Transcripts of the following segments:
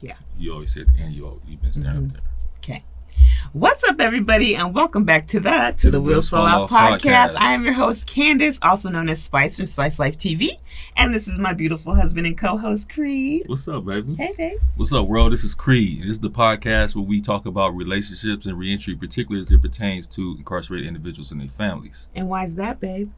Yeah. You always say at the end, you've been standing up there. Okay. What's up, everybody, and welcome back to the Wheels Fall Off podcast. I am your host, Candace, also known as Spice from SpiceLifeTv, and this is my beautiful husband and co-host, Creed. What's up, baby? Hey, babe. What's up, world? This is Creed. This is the podcast where we talk about relationships and reentry, particularly as it pertains to incarcerated individuals and their families. And why is that, babe?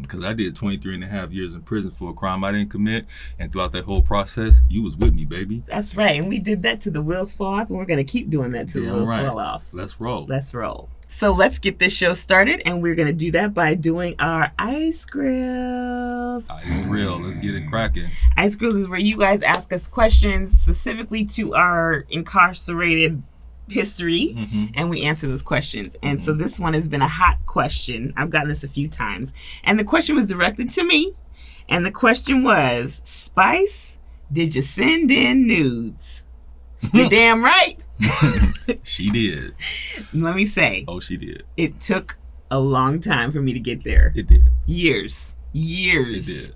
Because I did 23 and a half years in prison for a crime I didn't commit, and throughout that whole process, you was with me, baby. That's right, and we did that to the Wheels Fall Off, and we're going to keep doing that to the Wheels Fall Off. Let's roll. Let's roll. So let's get this show started, and we're going to do that by doing our Ice Grills. Ice Grill. Let's get it cracking. Ice Grills is where you guys ask us questions specifically to our incarcerated history, and we answer those questions. And so this one has been a hot question. I've gotten this a few times. And the question was directed to me. And the question was, Spice, did you send in nudes? You're damn right. She did. Let me say. Oh, she did. It took a long time for me to get there. It did. Years. It did.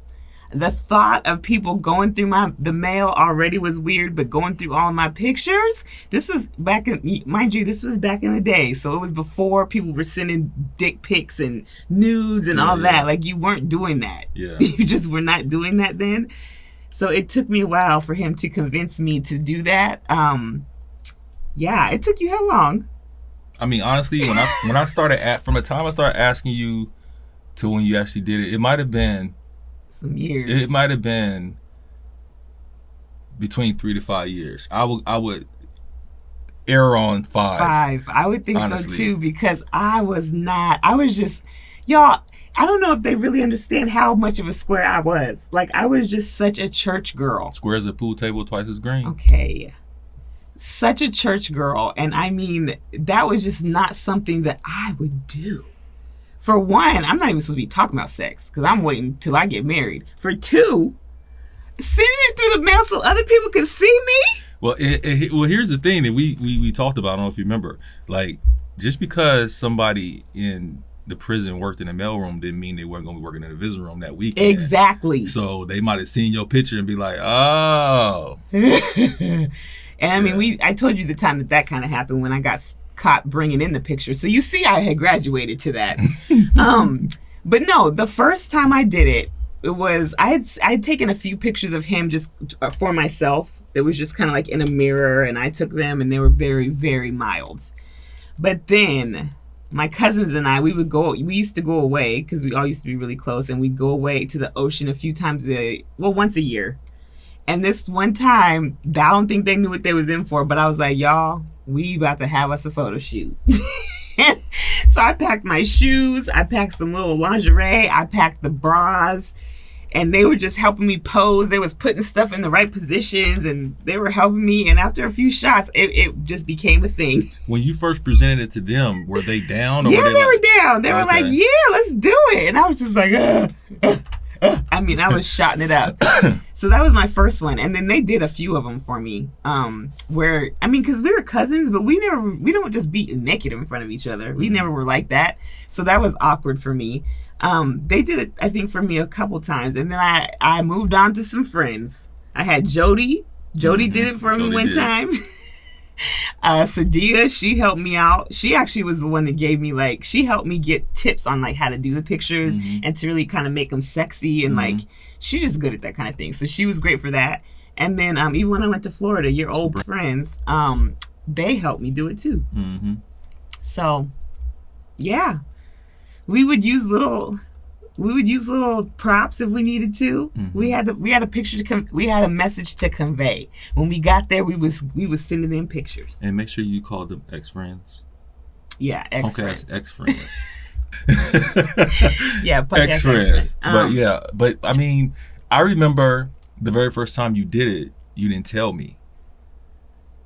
The thought of people going through the mail already was weird, but going through all of my pictures, this was back in, mind you, this was back in the day. So it was before people were sending dick pics and nudes and all that. Like, you weren't doing that. Yeah. You just were not doing that then. So it took me a while for him to convince me to do that. Yeah, it took you how long? I mean, honestly, when I started from the time I started asking you to when you actually did it, it might have been some years. It might have been between 3 to 5 years. I would err on 5. I would think honestly. So too, because I was just, y'all, I don't know if they really understand how much of a square I was. Like, I was just such a church girl. Square as a pool table, twice as green. Okay. Such a church girl. And I mean, that was just not something that I would do. For one, I'm not even supposed to be talking about sex because I'm waiting till I get married. For two, sending it through the mail so other people can see me? Well, here's the thing that we talked about. I don't know if you remember. Like, just because somebody in the prison worked in the mailroom didn't mean they weren't going to be working in the visitor room that weekend. Exactly. So they might have seen your picture and be like, oh. And I mean, I told you the time that kind of happened when I got caught bringing in the picture. So you see, I had graduated to that. But no, the first time I did it, was I had taken a few pictures of him just for myself. It was just kind of like in a mirror, and I took them, and they were very, very mild. But then my cousins and I, we used to go away because we all used to be really close, and we'd go away to the ocean a few times once a year. And this one time, I don't think they knew what they was in for, but I was like, y'all, we about to have us a photo shoot. So I packed my shoes, I packed some little lingerie, I packed the bras, and they were just helping me pose. They was putting stuff in the right positions, and they were helping me. And after a few shots, it just became a thing. When you first presented it to them, were they down? Or yeah, were they were down. They were like, yeah, let's do it. And I was just like, I mean, I was shotting it up. So that was my first one. And then they did a few of them for me. Where, I mean, because we were cousins, but we don't just be naked in front of each other. We never were like that. So that was awkward for me. They did it, I think, for me a couple times. And then I moved on to some friends. I had Jody. Jody did it for me one time. Sadia, she helped me out. She actually was the one that gave me, she helped me get tips on, how to do the pictures and to really kind of make them sexy. And, she's just good at that kind of thing. So she was great for that. And then even when I went to Florida, your old friends, they helped me do it too. So, yeah. We would use little props if we needed to. We had a picture we had a message to convey. When we got there, we was sending in pictures. And make sure you call them ex-friends. Yeah, ex-friends. Okay, ex-friends. Yeah, ex-friends. But I mean, I remember the very first time you did it, you didn't tell me.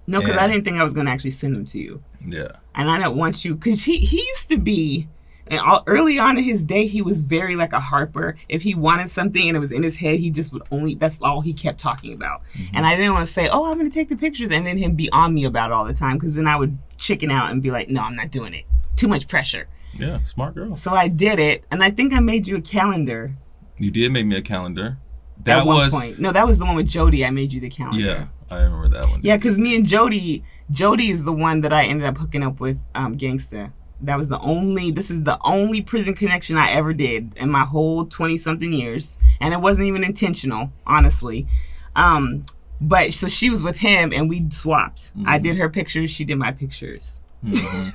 No, because I didn't think I was going to actually send them to you. Yeah. And I don't want you, because he used to be. And early on in his day, he was very like a harper. If he wanted something and it was in his head, he just that's all he kept talking about. And I didn't want to say, oh, I'm going to take the pictures, and then him be on me about it all the time, because then I would chicken out and be like, no, I'm not doing it. Too much pressure. Yeah, smart girl. So I did it, and I think I made you a calendar. You did make me a calendar. That at one point. No, that was the one with Jody. I made you the calendar. Yeah, I remember that one. Yeah, because me and Jody is the one that I ended up hooking up with Gangsta. This is the only prison connection I ever did in my whole 20-something years. And it wasn't even intentional, honestly. But so she was with him and we swapped. Mm-hmm. I did her pictures, she did my pictures. Mm-hmm.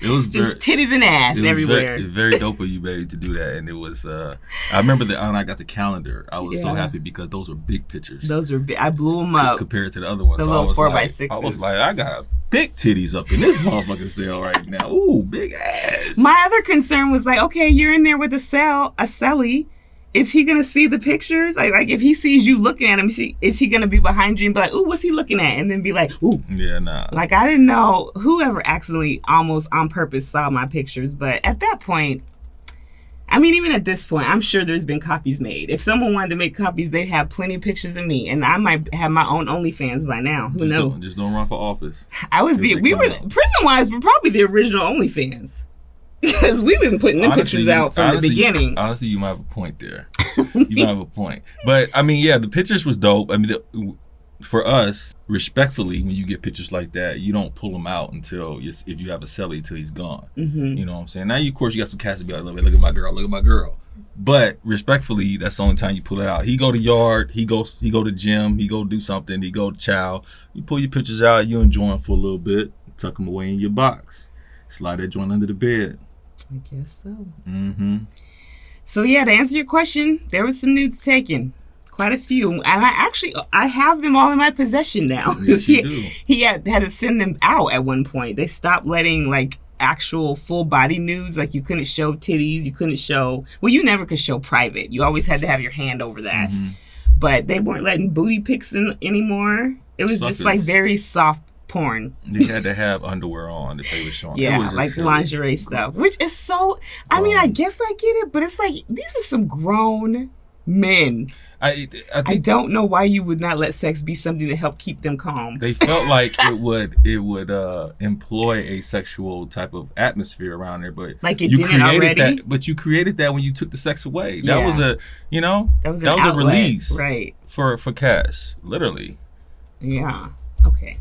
It was just titties and ass everywhere. Very dope of you, baby, to do that. And it was, I remember when I got the calendar, I was so happy because those were big pictures. Those were big. I blew them up. Compared to the other ones. The little 4x6s. I was like, I got big titties up in this motherfucking cell right now. Ooh, big ass. My other concern was like, okay, you're in there with a cellie. Is he gonna see the pictures? Like if he sees you looking at him, is he gonna be behind you and be like, "Ooh, what's he looking at?" And then be like, "Ooh, yeah, nah." Like I didn't know whoever accidentally almost on purpose saw my pictures, but at that point, I mean, even at this point, I'm sure there's been copies made. If someone wanted to make copies, they'd have plenty of pictures of me, and I might have my own OnlyFans by now. Who knows? Just don't run for office. We were prison-wise, we're probably the original OnlyFans. Because we've been putting them pictures out from the beginning. Honestly, you might have a point there. You might have a point. But, I mean, yeah, the pictures was dope. I mean, for us, respectfully, when you get pictures like that, you don't pull them out until, if you have a cellie, until he's gone. Mm-hmm. You know what I'm saying? Now, of course, you got some cats to be like, look at my girl. But, respectfully, that's the only time you pull it out. He go to yard, he go to gym, he go do something, he go to chow. You pull your pictures out, you enjoy them for a little bit, tuck them away in your box. Slide that joint under the bed. I guess so. Mm-hmm. So yeah, to answer your question, there was some nudes taken, quite a few, and I have them all in my possession now. Yes, you do. He had to send them out at one point. They stopped letting like actual full body nudes, like you couldn't show titties, you couldn't show. Well, you never could show private. You always had to have your hand over that. Mm-hmm. But they weren't letting booty pics anymore. It was just like very soft porn. They had to have underwear on if they were showing. Yeah, like silly. Lingerie stuff, which is so. I mean, I guess I get it, but it's like these are some grown men. I don't know why you would not let sex be something to help keep them calm. They felt like it would employ a sexual type of atmosphere around there, but like it didn't already. That, but you created that when you took the sex away. That was a that was a release, right? For Cass, literally. Yeah. Okay.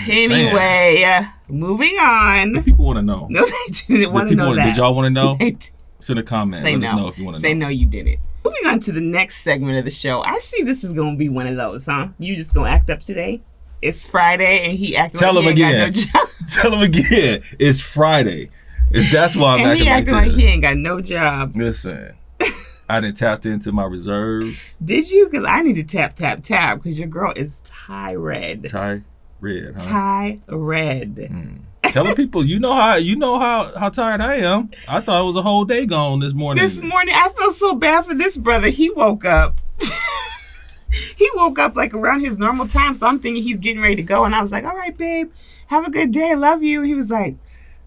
Anyway, moving on. The people want to know. No, they didn't want to know that. Did y'all want to know? Send a comment. Say Let us know if you want to know. Say no, you didn't. Moving on to the next segment of the show. I see this is going to be one of those, huh? You just going to act up today? It's Friday and he acting like he ain't got no job. Tell him again. It's Friday. That's why I'm and acting he acting like he ain't got no job. Listen, I done tapped into my reserves. Did you? Because I need to tap because your girl is tie red. Tie red, huh? Tie red. Telling people, you know how tired I am. I thought it was a whole day gone this morning. This morning, I feel so bad for this brother. He woke up. He woke up like around his normal time, so I'm thinking he's getting ready to go. And I was like, all right, babe, have a good day. Love you. He was like,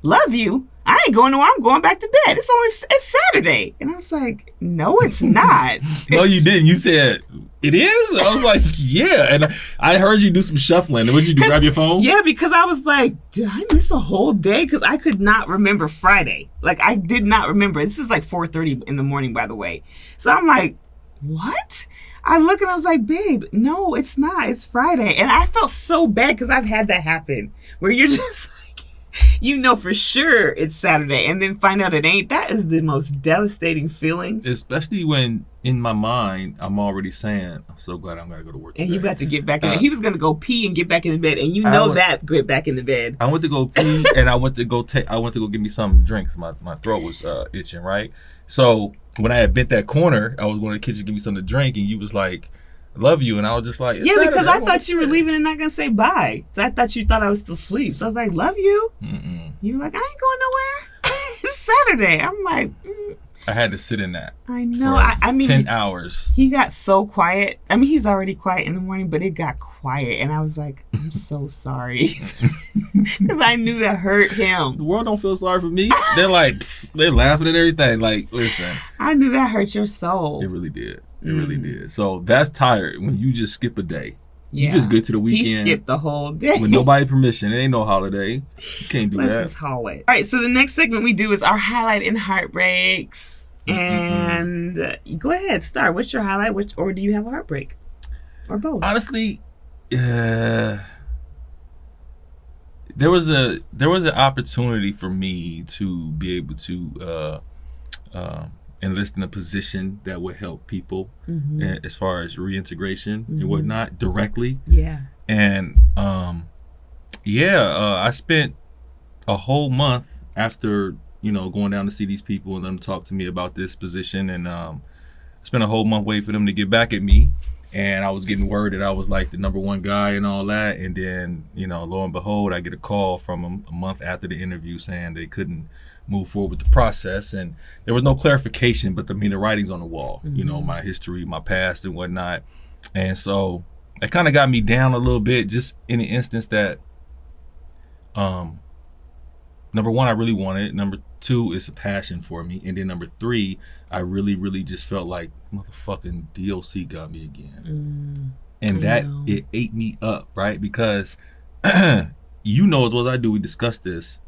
love you? I ain't going nowhere. I'm going back to bed. It's Saturday. And I was like, no, it's not. No, you didn't. You said, it is? I was like, yeah. And I heard you do some shuffling. And what did you do, grab your phone? Yeah, because I was like, did I miss a whole day? Because I could not remember Friday. Like, I did not remember. This is like 4:30 in the morning, by the way. So I'm like, what? I look and I was like, babe, no, it's not. It's Friday. And I felt so bad because I've had that happen where you're just like, you know for sure it's Saturday and then find out it ain't. That is the most devastating feeling. Especially when in my mind, I'm already saying, I'm so glad I'm going to go to work today. And you got to get back in. He was going to go pee and get back in the bed. And you know get back in the bed. I went to go pee and I went to go get me something to drink. My throat was itching, right? So when I had bent that corner, I was going to the kitchen to get me something to drink, and you was like, love you. And I was just like, yeah, because I thought you were leaving and not going to say bye. So I thought you thought I was still asleep. So I was like, love you. Mm-mm. You were like, I ain't going nowhere. It's Saturday. I'm like, I had to sit in that. I know. I mean, 10 hours. He got so quiet. I mean, he's already quiet in the morning, but it got quiet. And I was like, I'm so sorry. Because I knew that hurt him. The world don't feel sorry for me. They're like, they're laughing at everything. Like, listen. I knew that hurt your soul. It really did. It really did. So that's tired when you just skip a day. Yeah. You just get to the weekend. He skipped the whole day. With nobody's permission. It ain't no holiday. You can't do that. Let's just haul it. All right, so the next segment we do is our highlight and heartbreaks. And go ahead, start. What's your highlight? Or do you have a heartbreak? Or both? Honestly, there was an opportunity for me to be able to enlist in a position that would help people as far as reintegration and whatnot directly. Yeah. And I spent a whole month after going down to see these people and them talk to me about this position, and spent a whole month waiting for them to get back at me. And I was getting word that I was like the number one guy and all that. And then, lo and behold, I get a call from them a month after the interview saying they couldn't move forward with the process. And there was no clarification, but the writing's on the wall, my history, my past and whatnot. And so that kind of got me down a little bit, just in the instance that, number one, I really wanted it. Number two, it's a passion for me. And then number three, I really, really just felt like motherfucking DLC got me again. And it ate me up, right? Because as well as I do, we discussed this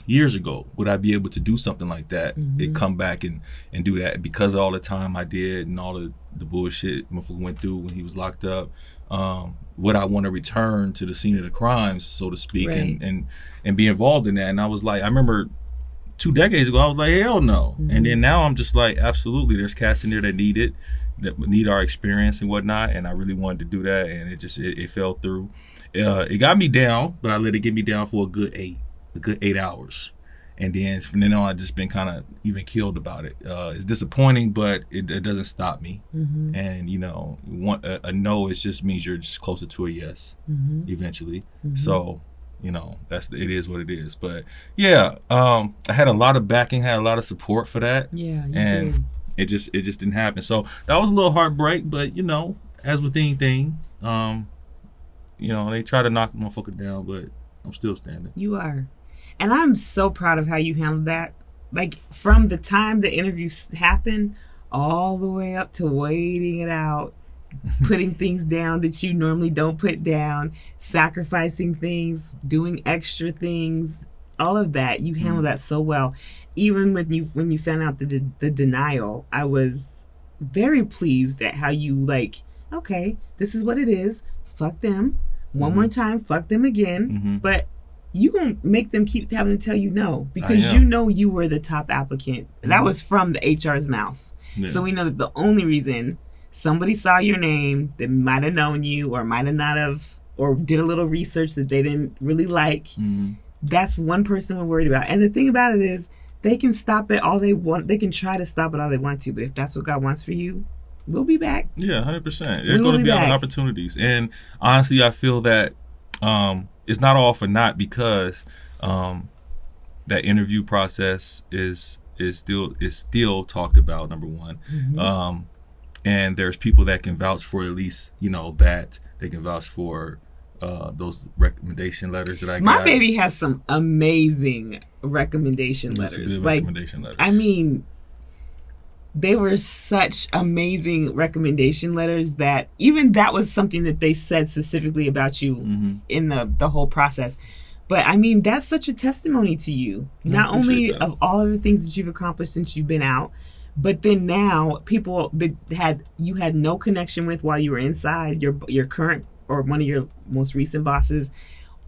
years ago. Would I be able to do something like that? And come back and do that because of all the time I did and all the bullshit motherfucker went through when he was locked up. Would I want to return to the scene of the crimes, so to speak, right, and be involved in that? And I was like, I remember 2 decades ago, I was like, hell no. And then now I'm just like, absolutely, there's cats in there that need our experience and whatnot. And I really wanted to do that, and it fell through. It got me down, but I let it get me down for a good 8 hours. And then from then on, I've just been kind of even keeled about it. It's disappointing, but it doesn't stop me. And a no, it just means you're just closer to a yes eventually. So it is what it is. But yeah, I had a lot of backing, had a lot of support for that. Yeah, you did. It just didn't happen. So that was a little heartbreak. But as with anything, they try to knock the motherfucker down, but I'm still standing. You are. And I'm so proud of how you handled that. Like, from the time the interview happened all the way up to waiting it out, putting things down that you normally don't put down, sacrificing things, doing extra things, all of that. You handled that so well. Even when you found out the denial, I was very pleased at how you okay, this is what it is. Fuck them. One more time, fuck them again. But you gonna make them keep having to tell you no, because you were the top applicant. That was from the HR's mouth. So we know that the only reason somebody saw your name that might have known you or might have not have, or did a little research that they didn't really like, that's one person we're worried about. And the thing about it is, they can stop it all they want. They can try to stop it all they want to, but if that's what God wants for you, we'll be back. Yeah, 100%. There's going to be other opportunities. And honestly, I feel that it's not all for naught, because that interview process is still talked about, number one. And there's people that can vouch for at least, that they can vouch for those recommendation letters that I got. My baby has some amazing recommendation letters. Recommendation letters. I mean, they were such amazing recommendation letters that even that was something that they said specifically about you in the whole process. But I mean, that's such a testimony to you, not only of all of the things that you've accomplished since you've been out, but then now people that you had no connection with while you were inside, your current or one of your most recent bosses,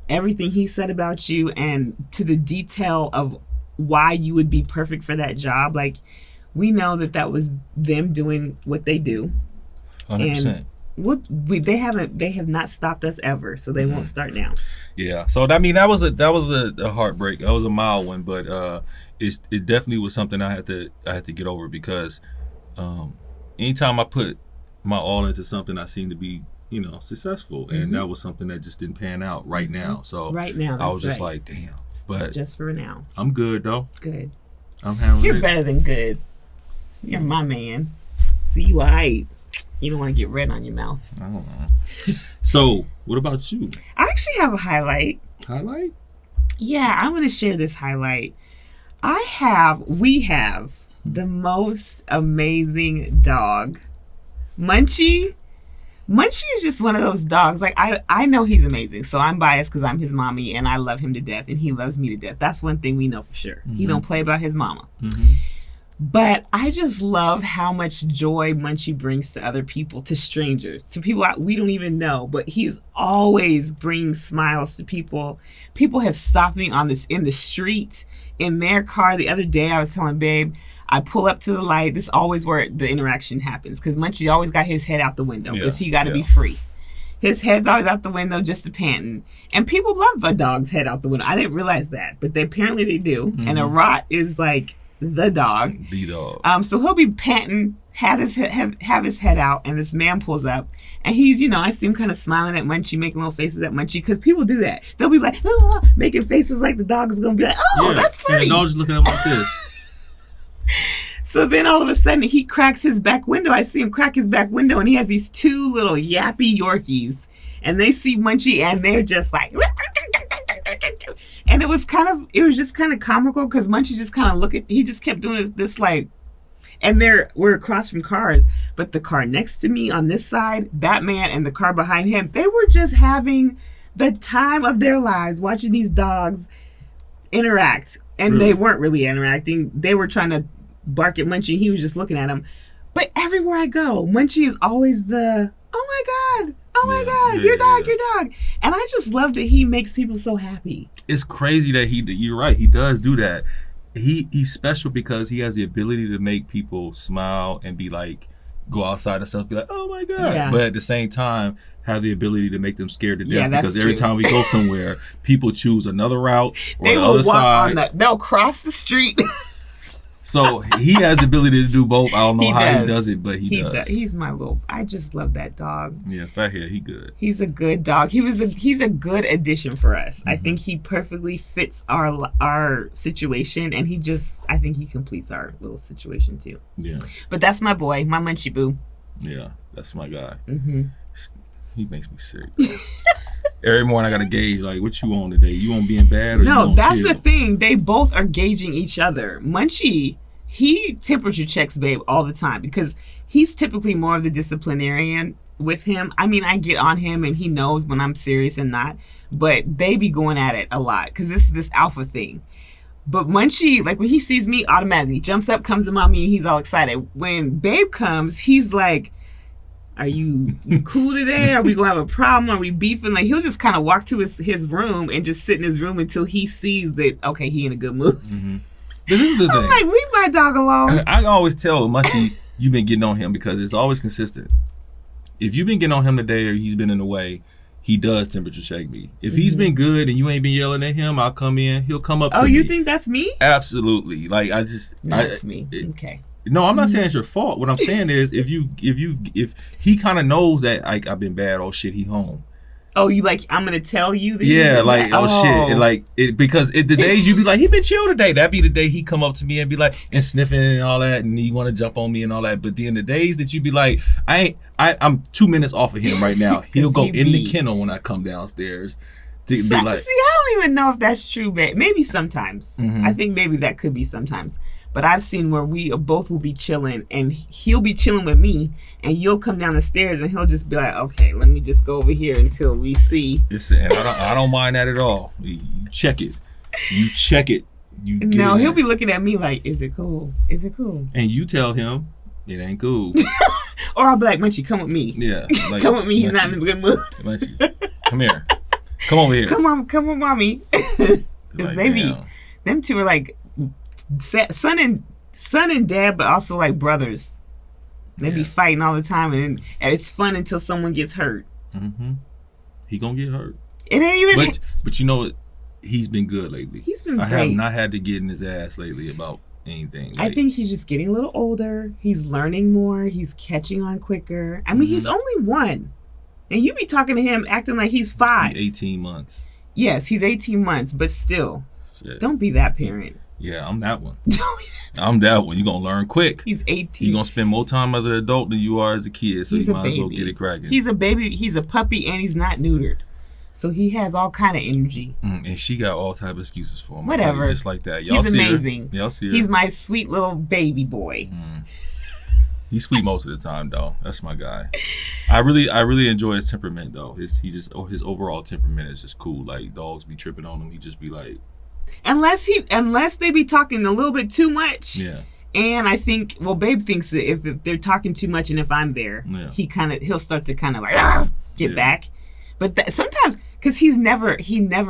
everything he said about you and to the detail of why you would be perfect for that job. Like, we know that was them doing what they do. 100%. And they have not stopped us ever, so they won't start now. Yeah. So I mean, that was a heartbreak. That was a mild one, but it definitely was something I had to get over, because anytime I put my all into something, I seem to be successful, and that was something that just didn't pan out right now. So right now, I was just like, damn. But just for now, I'm good though. Good. I'm handling it. You're better than good. You're my man. See, you alright. You don't want to get red on your mouth. I don't know. So, what about you? I actually have a highlight. Highlight? Yeah, I want to share this highlight. We have the most amazing dog. Munchie is just one of those dogs. Like, I know he's amazing, so I'm biased because I'm his mommy and I love him to death and he loves me to death. That's one thing we know for sure. He don't play about his mama. But I just love how much joy Munchie brings to other people, to strangers, to people we don't even know. But he's always bringing smiles to people. People have stopped me in the street, in their car. The other day I was telling Babe, I pull up to the light. This is always where the interaction happens, because Munchie always got his head out the window because he got to be free. His head's always out the window just a panting. And people love a dog's head out the window. I didn't realize that, but apparently they do. Mm-hmm. And a Rot is like the dog. The dog. So he'll be panting, have his head out, and this man pulls up, and he's, I see him kind of smiling at Munchie, making little faces at Munchie, because people do that. They'll be like, making faces like the dog is going to be like, that's funny. And the dog's looking at him like this. So then all of a sudden he cracks his back window. I see him crack his back window, and he has these two little yappy Yorkies, and they see Munchie, and they're just like, and it was just kind of comical, because Munchie just kind of he just kept doing this like, and we're across from cars, but the car next to me on this side, that man, and the car behind him, they were just having the time of their lives watching these dogs interact. And really? They weren't really interacting. They were trying to bark at Munchie. He was just looking at him. But everywhere I go, Munchie is always the, oh my God, your dog. And I just love that he makes people so happy. It's crazy that you're right, he does do that. He's special because he has the ability to make people smile and be like, go outside and stuff, be like, oh my God. Yeah. But at the same time, have the ability to make them scared to death, because every time we go somewhere, people choose another route or the other side. They'll cross the street. So he has the ability to do both. I don't know how he does it, but he does. He's my I just love that dog. Yeah, Fathead, he good. He's a good dog. He's a good addition for us. Mm-hmm. I think he perfectly fits our situation, and I think he completes our little situation too. Yeah. But that's my boy, my Munchie boo. Yeah, that's my guy. Mm-hmm. He makes me sick. Every morning I got to gauge, like, what you on today? You on being bad or you on that's chill? The thing. They both are gauging each other. Munchie, he temperature checks Babe all the time, because he's typically more of the disciplinarian with him. I mean, I get on him and he knows when I'm serious and not, but they be going at it a lot because this is this alpha thing. But Munchie, like, when he sees me, automatically jumps up, comes to mommy, and he's all excited. When Babe comes, he's like, are you cool today? Are we going to have a problem? Are we beefing? Like, he'll just kind of walk to his room and just sit in his room until he sees that, okay, he in a good mood. Mm-hmm. But this is the thing. I'm like, leave my dog alone. I always tell Munchie, you've been getting on him, because it's always consistent. If you've been getting on him today or he's been in the way, he does temperature check me. If he's been good and you ain't been yelling at him, I'll come in. He'll come up to me. Oh, you think that's me? Absolutely. Like, That's me. Okay. No, I'm not saying it's your fault. What I'm saying is, if he kind of knows that, like, I've been bad, oh shit, he home. Oh, you like, I'm gonna tell you that? Yeah, like, shit, because the days you be like, he been chill today. That'd be the day he come up to me and be like, and sniffing and all that, and he want to jump on me and all that. But then the days that you be like, I'm 2 minutes off of him right now. He'll go in the kennel when I come downstairs. See, I don't even know if that's true, but maybe sometimes. Mm-hmm. I think maybe that could be sometimes. But I've seen where we both will be chilling, and he'll be chilling with me, and you'll come down the stairs, and he'll just be like, okay, let me just go over here until we see. And I don't mind that at all. You check it. He'll be looking at me like, is it cool? Is it cool? And you tell him, it ain't cool. Or I'll be like, Munchie, come with me. Yeah. Like, come with me. He's not in a good mood. Munchie, come here. Come over here. Come with mommy. Because like, them two are like son and dad, but also like brothers. They be fighting all the time, and it's fun until someone gets hurt. Mm-hmm. He gonna get hurt. It ain't even. But you know what? He's been good lately. He's been great. I have not had to get in his ass lately about anything. I think he's just getting a little older. He's learning more. He's catching on quicker. I mean, he's only 1. And you be talking to him acting like he's 5. He's 18 months. Yes, he's 18 months, but still. Shit. Don't be that parent. Yeah, I'm that one. I'm that one. You're going to learn quick. He's 18. You're going to spend more time as an adult than you are as a kid, so you might as well get it cracking. He's a baby. He's a puppy, and he's not neutered. So he has all kind of energy. And she got all type of excuses for him. Whatever. Just like that. Y'all he's see amazing. Y'all see her? He's my sweet little baby boy. He's sweet most of the time, though. That's my guy. I really enjoy his temperament, though. His overall temperament is just cool. Like, dogs be tripping on him. He just be like, unless they be talking a little bit too much. Yeah. And I think, well, Babe thinks that if they're talking too much and if I'm there, he'll start to kind of like get back. But sometimes, because he never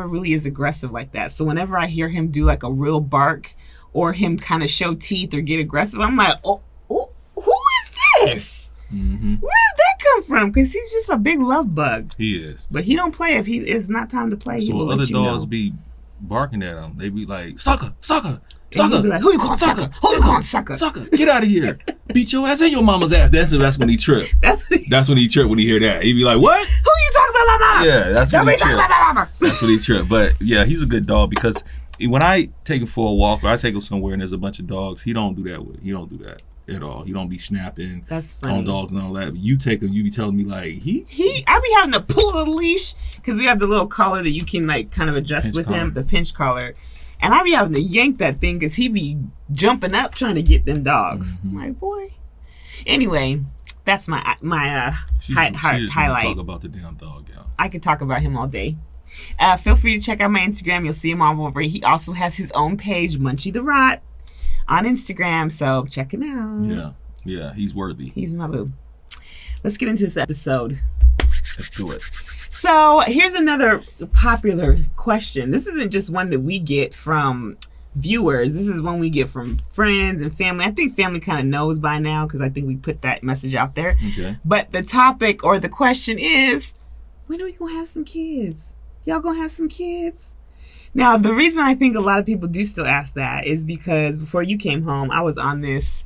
really is aggressive like that. So whenever I hear him do like a real bark or him kind of show teeth or get aggressive, I'm like, oh, who is this? Mm-hmm. Where did that come from? Because he's just a big love bug. He is. But he don't play if it's not time to play. So other dogs be barking at him. They be like, sucker, sucker. Sucker. Be like, who you calling sucker? Who you calling sucker? Sucker, get out of here. Beat your ass and your mama's ass. That's when he trip. That's when he trip when he hear that. He be like, what? Who you talking about, my mama? Yeah, that's when he trip. That's when he trip. But yeah, he's a good dog because when I take him for a walk or I take him somewhere and there's a bunch of dogs, he don't do that at all. He don't be snapping on dogs and all that. But you take him, you be telling me like I be having to pull the leash because we have the little collar that you can like kind of adjust with him, the pinch collar. And I be having to yank that thing because he be jumping up trying to get them dogs. Mm-hmm. I'm like, boy. Anyway, that's my highlight. Talk about the damn dog, yeah. I could talk about him all day. Feel free to check out my Instagram. You'll see him all over. He also has his own page, Munchie the Rot, on Instagram. So check him out. Yeah, he's worthy. He's my boo. Let's get into this episode. Let's do it. So here's another popular question. This isn't just one that we get from viewers. This is one we get from friends and family. I think family kind of knows by now because I think we put that message out there. Okay. But the topic or the question is, when are we going to have some kids? Y'all going to have some kids? Now, the reason I think a lot of people do still ask that is because before you came home, I was on this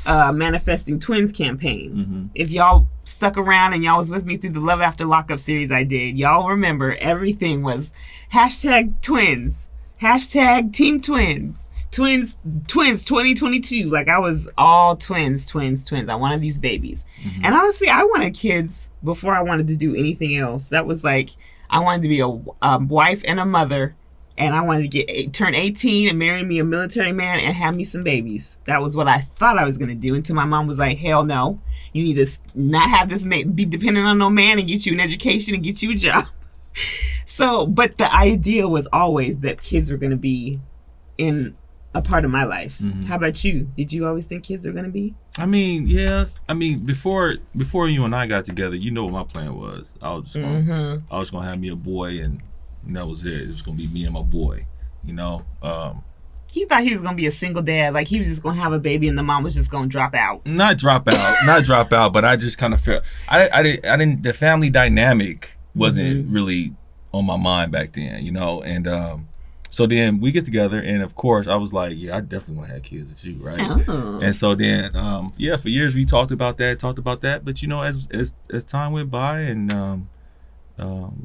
Manifesting Twins campaign. Mm-hmm. If y'all stuck around and y'all was with me through the Love After Lockup series I did, y'all remember everything was #twins, #team twins, twins 2022. Like I was all twins. I wanted these babies. Mm-hmm. And honestly, I wanted kids before I wanted to do anything else. That was like, I wanted to be a wife and a mother. And I wanted to turn 18 and marry me a military man and have me some babies. That was what I thought I was going to do until my mom was like, hell no. You need to not have this be dependent on no man and get you an education and get you a job. So, but the idea was always that kids were going to be in a part of my life. Mm-hmm. How about you? Did you always think kids were going to be? I mean, yeah. I mean, before you and I got together, you know what my plan was. I was just going to have me a boy and that was it. It was going to be me and my boy, you know. He thought he was going to be a single dad. Like, he was just going to have a baby and the mom was just going to drop out. Not drop out, but I just kind of felt... I didn't... The family dynamic wasn't really on my mind back then, you know. And so then we get together and, of course, I was like, yeah, I definitely want to have kids with you, right? Oh. And so then, for years we talked about that. But, you know, as time went by and...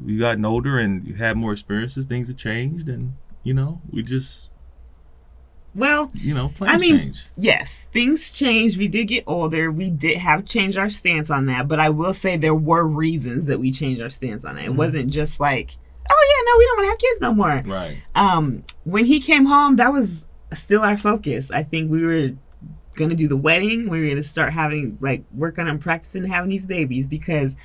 we gotten older and you had more experiences, things have changed, and you know, we just plans change. Yes, things changed. We did get older. We did have changed our stance on that, but I will say there were reasons that we changed our stance on it. It wasn't just like, oh yeah, no, we don't want to have kids no more. Right. When he came home, that was still our focus. I think we were gonna do the wedding. We were gonna start working on practicing having these babies because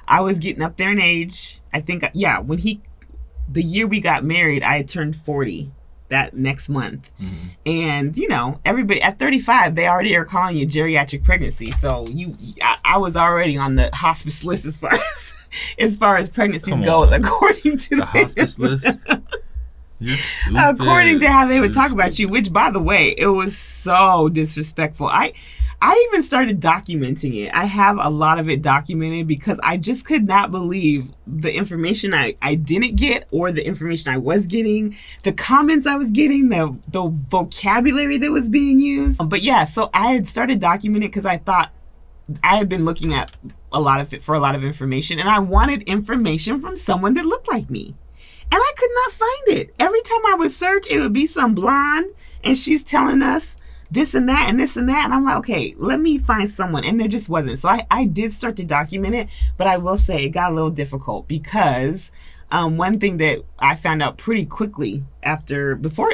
I was getting up there in age. I think, the year we got married, I had turned 40 that next month. Mm-hmm. And, you know, everybody at 35, they already are calling you geriatric pregnancy. So I was already on the hospice list as far as pregnancies go, according to the hospice list. According to how they would talk about you, which, by the way, it was so disrespectful. I even started documenting it. I have a lot of it documented because I just could not believe the information I didn't get or the information I was getting, the comments I was getting, the vocabulary that was being used. But yeah, so I had started documenting it because I thought I had been looking at a lot of information and I wanted information from someone that looked like me. And I could not find it. Every time I would search, it would be some blonde and she's telling us this and that and this and that. And I'm like, okay, let me find someone. And there just wasn't. So I did start to document it. But I will say it got a little difficult because one thing that I found out pretty quickly before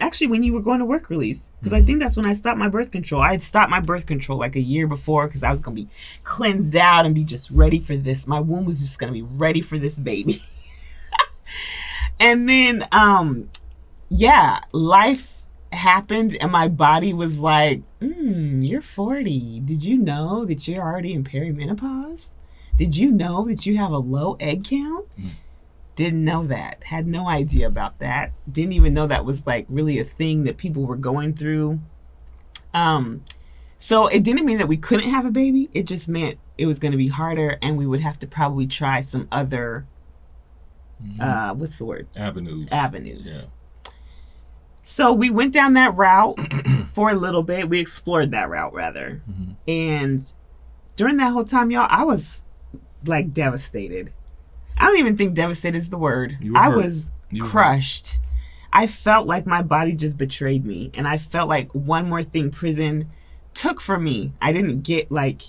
actually when you were going to work release, because I think that's when I stopped my birth control. I had stopped my birth control like a year before because I was going to be cleansed out and be just ready for this. My womb was just going to be ready for this baby. And then, life happened and my body was like, you're 40. Did you know that you're already in perimenopause? Did you know that you have a low egg count? Didn't know that. Had no idea about that. Didn't even know that was like really a thing that people were going through. So it didn't mean that we couldn't have a baby. It just meant it was going to be harder and we would have to probably try some other, what's the word? Avenues. Yeah. So we went down that route for a little bit. We explored that route rather. And during that whole time, y'all, I was like devastated. I don't even think devastated is the word. I was crushed. I felt like my body just betrayed me. And I felt like one more thing prison took from me. I didn't get like,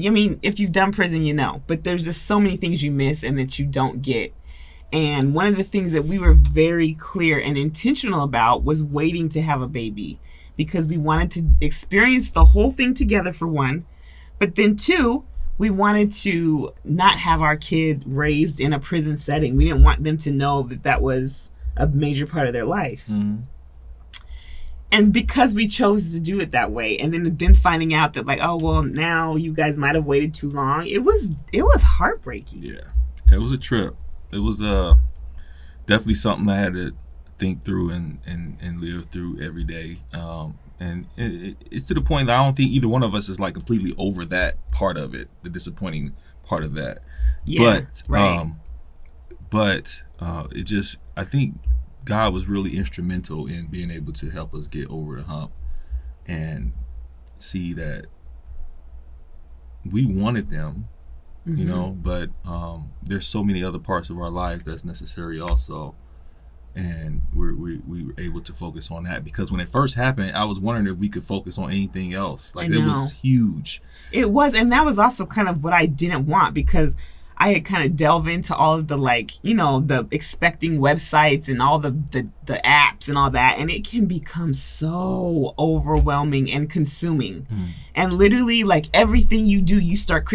I mean, if you've done prison, you know. But there's just so many things you miss and that you don't get. And one of the things that we were very clear and intentional about was waiting to have a baby. Because we wanted to experience the whole thing together, for one. But then two, we wanted to not have our kid raised in a prison setting. We didn't want them to know that that was a major part of their life. And because we chose to do it that way, and then finding out that like, oh, well, now you guys might have waited too long. It was heartbreaking. Yeah, it was a trip. It was definitely something I had to think through and live through every day. And it's to the point that I don't think either one of us is like completely over that part of it, the disappointing part of that. Yeah, but it just, I think God was really instrumental in being able to help us get over the hump and see that we wanted them, you know, but there's so many other parts of our life that's necessary also. And we were able to focus on that, because when it first happened, I was wondering if we could focus on anything else. Like, it was huge. It was, and that was also kind of what I didn't want, because I had kind of delved into all of the, like, you know, the expecting websites and all the apps and all that, and it can become so overwhelming and consuming. And literally, like, everything you do, you start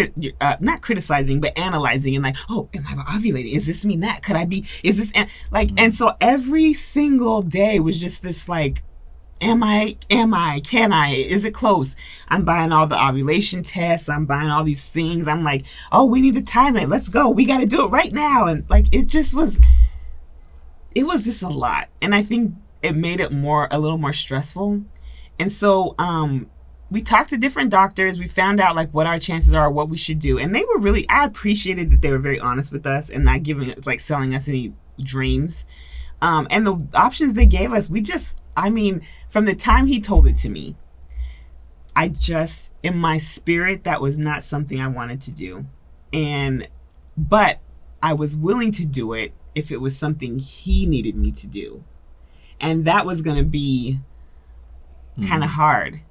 not criticizing, but analyzing, and like, oh, am I ovulating? Is this mean that? Could I be? Is this and so every single day was just this like, Am I? Can I? Is it close? I'm buying all the ovulation tests. I'm buying all these things. I'm like, oh, we need to time it. Let's go. We got to do it right now. And like, it was just a lot. And I think it made it a little more stressful. And so we talked to different doctors. We found out like what our chances are, what we should do. And they were I appreciated that they were very honest with us and not selling us any dreams. And the options they gave us, from the time he told it to me, in my spirit, that was not something I wanted to do. But I was willing to do it if it was something he needed me to do. And that was going to be kind of hard.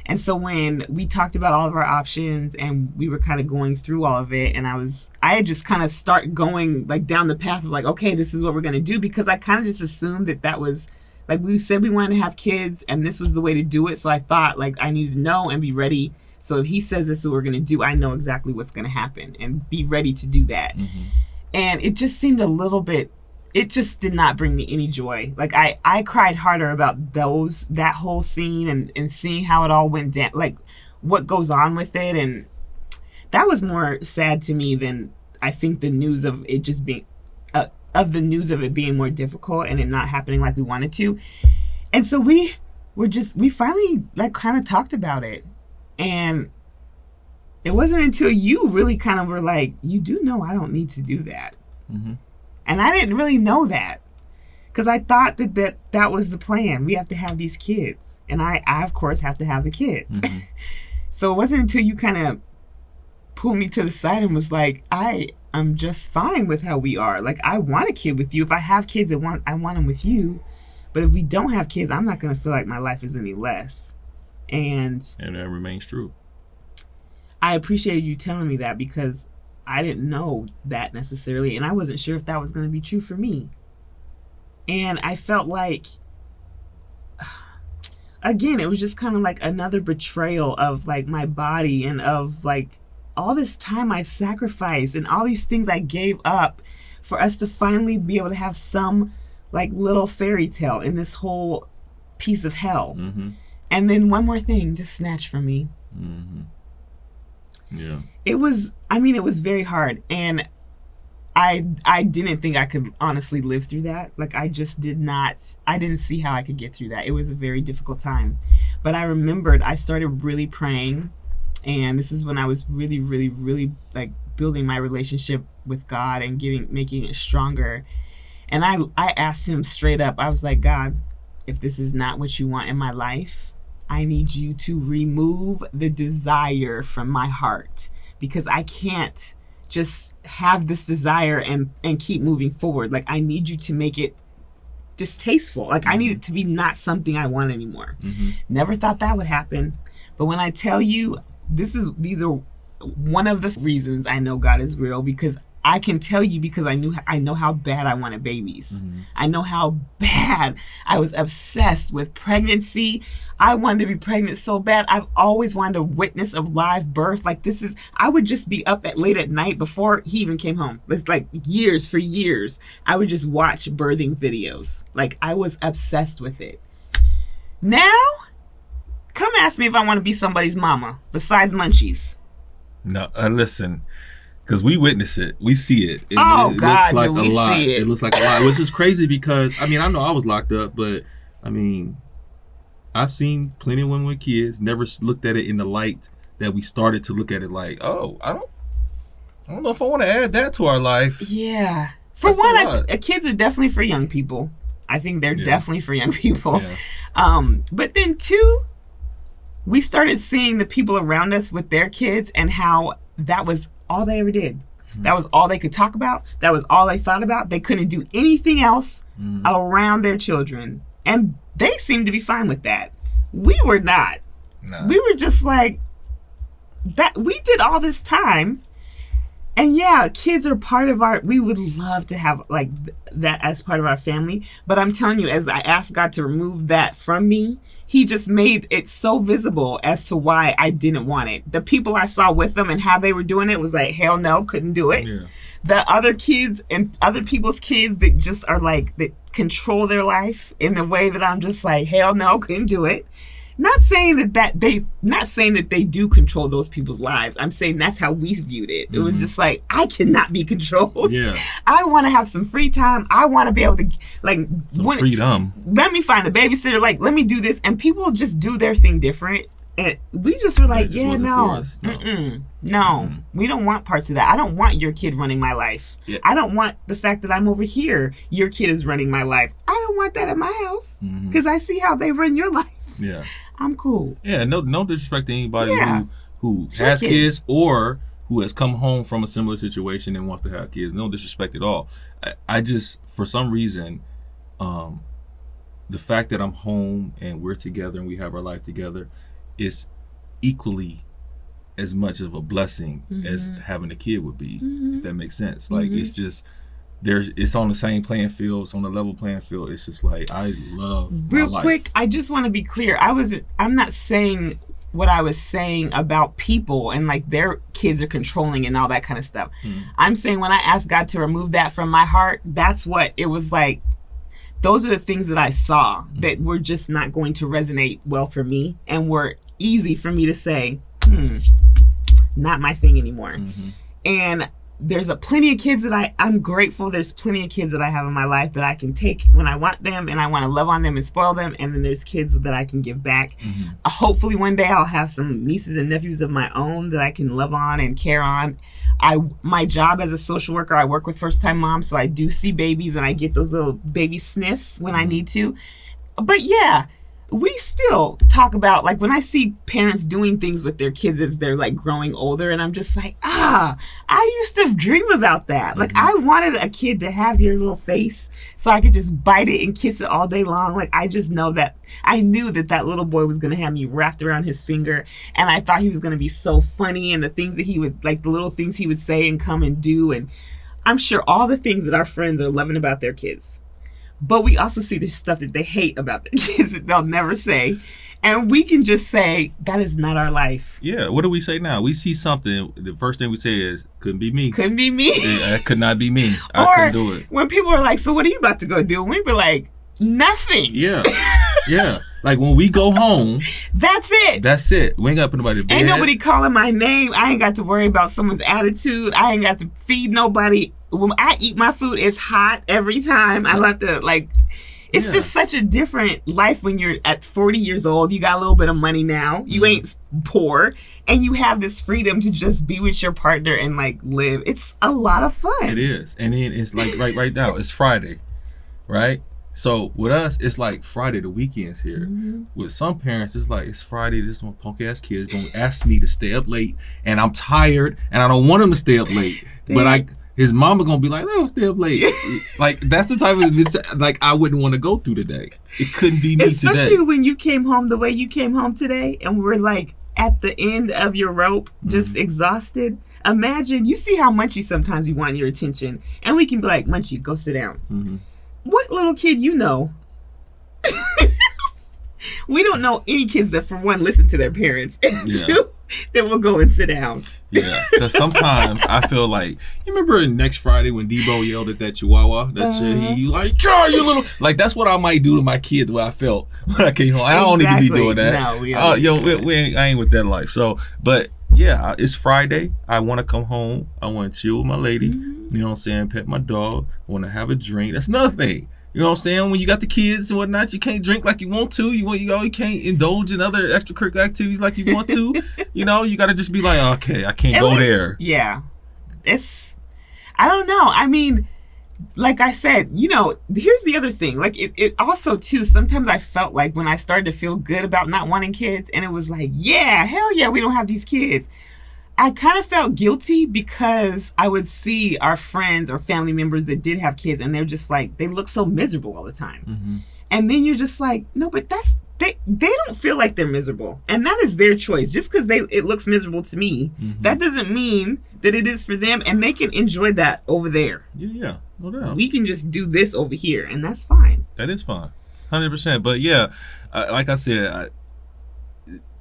And so when we talked about all of our options and we were kind of going through all of it, and I had just kind of start going like down the path of like, okay, this is what we're going to do, because I kind of just assumed that was, like, we said we wanted to have kids and this was the way to do it. So I thought like I needed to know and be ready. So if he says this is what we're going to do, I know exactly what's going to happen and be ready to do that. And it just seemed it just did not bring me any joy. Like I cried harder about that whole scene and seeing how it all went down, like what goes on with it. And that was more sad to me than I think the news of it just being, the news of it being more difficult and it not happening like we wanted to. And so we finally like kind of talked about it. And it wasn't until you really kind of were like, you do know I don't need to do that. And I didn't really know that, because I thought that was the plan. We have to have these kids. And I of course have to have the kids. So it wasn't until you kind of pulled me to the side and was like, I'm just fine with how we are. Like, I want a kid with you. If I have kids, I want them with you. But if we don't have kids, I'm not going to feel like my life is any less. And that remains true. I appreciate you telling me that, because I didn't know that necessarily. And I wasn't sure if that was going to be true for me. And I felt like, again, it was just kind of like another betrayal of like my body and of like all this time I've sacrificed and all these things I gave up for us to finally be able to have some like little fairy tale in this whole piece of hell. Mm-hmm. And then one more thing just snatched from me. Mm-hmm. Yeah. It was very hard. And I didn't think I could honestly live through that. Like, I didn't see how I could get through that. It was a very difficult time. But I remembered I started really praying. And this is when I was really, really, really like building my relationship with God and making it stronger. And I asked him straight up. I was like, God, if this is not what you want in my life, I need you to remove the desire from my heart, because I can't just have this desire and keep moving forward. Like, I need you to make it distasteful. Like, I need it to be not something I want anymore. Mm-hmm. Never thought that would happen. But when I tell you, these are one of the reasons I know God is real, because I can tell you, because I know how bad I wanted babies. Mm-hmm. I I know how bad I was obsessed with pregnancy. I wanted to be pregnant so bad. I've always wanted a witness of live birth. Like, I would just be up late at night before he even came home. It's like for years, I would just watch birthing videos. Like, I was obsessed with it. Now, come ask me if I want to be somebody's mama besides Munchies. No, listen, because we witness it, we see it. It God, looks like do we a lot. see it? It looks like a lot, which is crazy because I know I was locked up, but I've seen plenty of women with kids. Never looked at it in the light that we started to look at it. Like, oh, I don't know if I want to add that to our life. Yeah. For one, kids are definitely for young people. I think they're definitely for young people. Yeah. But then two, we started seeing the people around us with their kids and how that was all they ever did. Mm-hmm. That was all they could talk about. That was all they thought about. They couldn't do anything else around their children. And they seemed to be fine with that. We were not. No. We were just like, that. We did all this time. And yeah, kids are part of we would love to have like that as part of our family. But I'm telling you, as I asked God to remove that from me, he just made it so visible as to why I didn't want it. The people I saw with them and how they were doing it was like, hell no, couldn't do it. Yeah. The other kids and other people's kids that just are like, that control their life in the way that I'm just like, hell no, couldn't do it. Not saying that they do control those people's lives. I'm saying that's how we viewed it. It was just like, I cannot be controlled. Yeah. I want to have some free time. I want to be able to freedom. Let me find a babysitter. Like, let me do this. And people just do their thing different. And we just were like, no. We don't want parts of that. I don't want your kid running my life. Yeah. I don't want the fact that I'm over here, your kid is running my life. I don't want that at my house because I see how they run your life. Yeah. I'm cool. Yeah, no disrespect to anybody who has kids or who has come home from a similar situation and wants to have kids. No disrespect at all. I just, for some reason, the fact that I'm home and we're together and we have our life together is equally as much of a blessing as having a kid would be, if that makes sense. Like, it's just, it's on the same playing field. It's on the level playing field. It's just like, I love real my life. Quick, I just want to be clear. I'm not saying what I was saying about people and like their kids are controlling and all that kind of stuff. I'm saying when I asked God to remove that from my heart, that's what it was like. Those are the things that I saw that were just not going to resonate well for me and were easy for me to say, not my thing anymore. And there's plenty of kids that I'm grateful. There's plenty of kids that I have in my life that I can take when I want them and I want to love on them and spoil them. And then there's kids that I can give back. Hopefully one day I'll have some nieces and nephews of my own that I can love on and care on. My job as a social worker, I work with first-time moms, so I do see babies and I get those little baby sniffs when I need to. But yeah, we still talk about, like, when I see parents doing things with their kids as they're like growing older, and I'm just like, I used to dream about that. Like, I wanted a kid to have your little face so I could just bite it and kiss it all day long. Like, I just know that I knew that little boy was going to have me wrapped around his finger, and I thought he was going to be so funny, and the things that he would, like, the little things he would say and come and do, and I'm sure all the things that our friends are loving about their kids. But we also see the stuff that they hate about their kids that they'll never say. And we can just say, that is not our life. Yeah, what do we say now? We see something, the first thing we say is, couldn't be me. Couldn't be me. That could not be me. I couldn't do it. When people are like, so what are you about to go do? And we were like, nothing. Yeah. Yeah. Like when we go home, that's it. That's it. We ain't got to put nobody to bed. Ain't nobody calling my name. I ain't got to worry about someone's attitude. I ain't got to feed nobody. When I eat my food, it's hot every time. I have to it's just such a different life when you're at 40 years old. You got a little bit of money now. You ain't poor. And you have this freedom to just be with your partner and live. It's a lot of fun. It is. And then it's right now, it's Friday, right? So with us, it's like Friday, the weekend's here. Mm-hmm. With some parents, it's like, it's Friday, this one punk ass kid is going to ask me to stay up late, and I'm tired, and I don't want him to stay up late. But his mama going to be like, let him stay up late. That's the type of, I wouldn't want to go through today. It couldn't be me today. Especially when you came home the way you came home today, and we're at the end of your rope, just exhausted. Imagine, you see how Munchie sometimes we want your attention, and we can be like, Munchie, go sit down. Mm-hmm. What little kid you know? We don't know any kids that, for one, listen to their parents, and two, that will go and sit down. Yeah, because sometimes I feel like, you remember next Friday when Debo yelled at that Chihuahua? He God, you little... that's what I might do to my kid, the way I felt when I came home. I don't need to be doing that. No, I ain't with that life. So, but yeah, it's Friday. I want to come home. I want to chill with my lady. Mm-hmm. You know what I'm saying? Pet my dog. I want to have a drink. That's another thing. You know what I'm saying? When you got the kids and whatnot, you can't drink like you want to. You can't indulge in other extracurricular activities like you want to. You got to just be like, okay, I can't go there. Yeah. I don't know. I mean, like I said, here's the other thing. It also, too, sometimes I felt like when I started to feel good about not wanting kids, and it was like, yeah, hell yeah, we don't have these kids. I kind of felt guilty because I would see our friends or family members that did have kids, and they're just they look so miserable all the time. Mm-hmm. And then you're just like, no, but they don't feel like they're miserable. And that is their choice. Just because it looks miserable to me, that doesn't mean that it is for them, and they can enjoy that over there. Yeah, no doubt. We can just do this over here, and that's fine. That is fine, 100%. But yeah, like I said,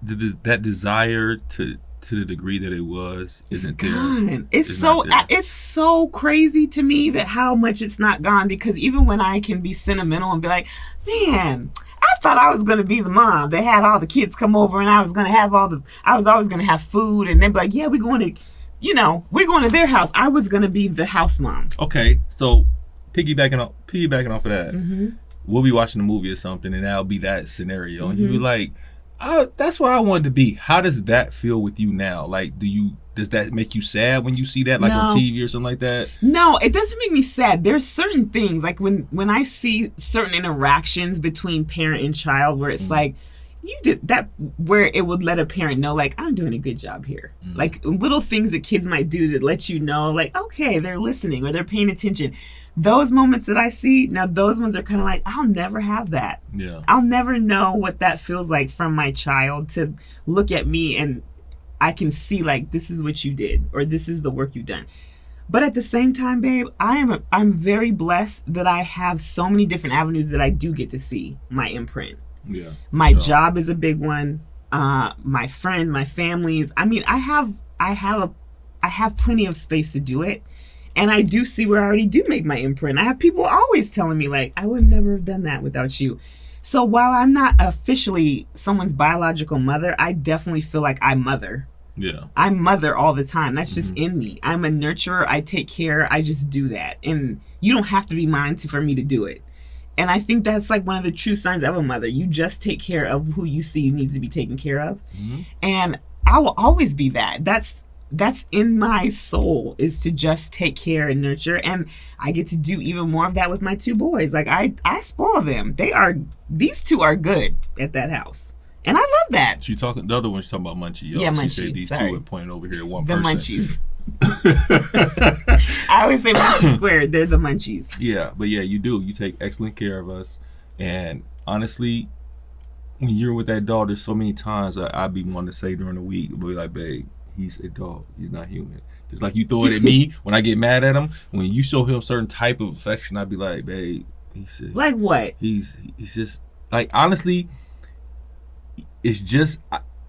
that desire to the degree that it was isn't there. It's so crazy to me that how much it's not gone, because even when I can be sentimental and be like, man, I thought I was going to be the mom that had all the kids come over, and I was going to have I was always going to have food, and they'd be like, yeah, we're going to their house. I was going to be the house mom. Okay. So piggybacking off of that, we'll be watching a movie or something, and that'll be that scenario. And you'll be like, that's what I wanted to be. How does that feel with you now? Does that make you sad when you see that, on TV or something like that? No, it doesn't make me sad. There's certain things, when I see certain interactions between parent and child where it's you did that, where it would let a parent know, I'm doing a good job here. Little things that kids might do to let you know, okay, they're listening or they're paying attention. Those moments that I see, now those ones are kind of I'll never have that. Yeah. I'll never know what that feels like from my child to look at me and I can see this is what you did, or this is the work you've done. But at the same time, babe, I'm very blessed that I have so many different avenues that I do get to see my imprint. Yeah. My job is a big one. My friends, my families. I mean, I have plenty of space to do it. And I do see where I already do make my imprint. I have people always telling me, I would never have done that without you. So while I'm not officially someone's biological mother, I definitely feel like I mother. Yeah. I mother all the time. That's just in me. I'm a nurturer. I take care. I just do that. And you don't have to be mine for me to do it. And I think that's one of the true signs of a mother. You just take care of who you see needs to be taken care of. Mm-hmm. And I will always be that. That's in my soul, is to just take care and nurture. And I get to do even more of that with my two boys. I spoil them. These two are good at that house. And I love that. The other one's talking about Munchie. Yeah, Munchie. She said these two are pointing over here at one the person. Munchies. I always say Munchie squared. They're the Munchies. Yeah, but yeah, you do. You take excellent care of us. And honestly, when you're with that dog, there's so many times I'd be wanting to say during the week, but be like, babe, he's a dog. He's not human. Just like you throw it at me when I get mad at him. When you show him certain type of affection, I'd be like, babe, he's sick. Like what? He's just honestly, it's just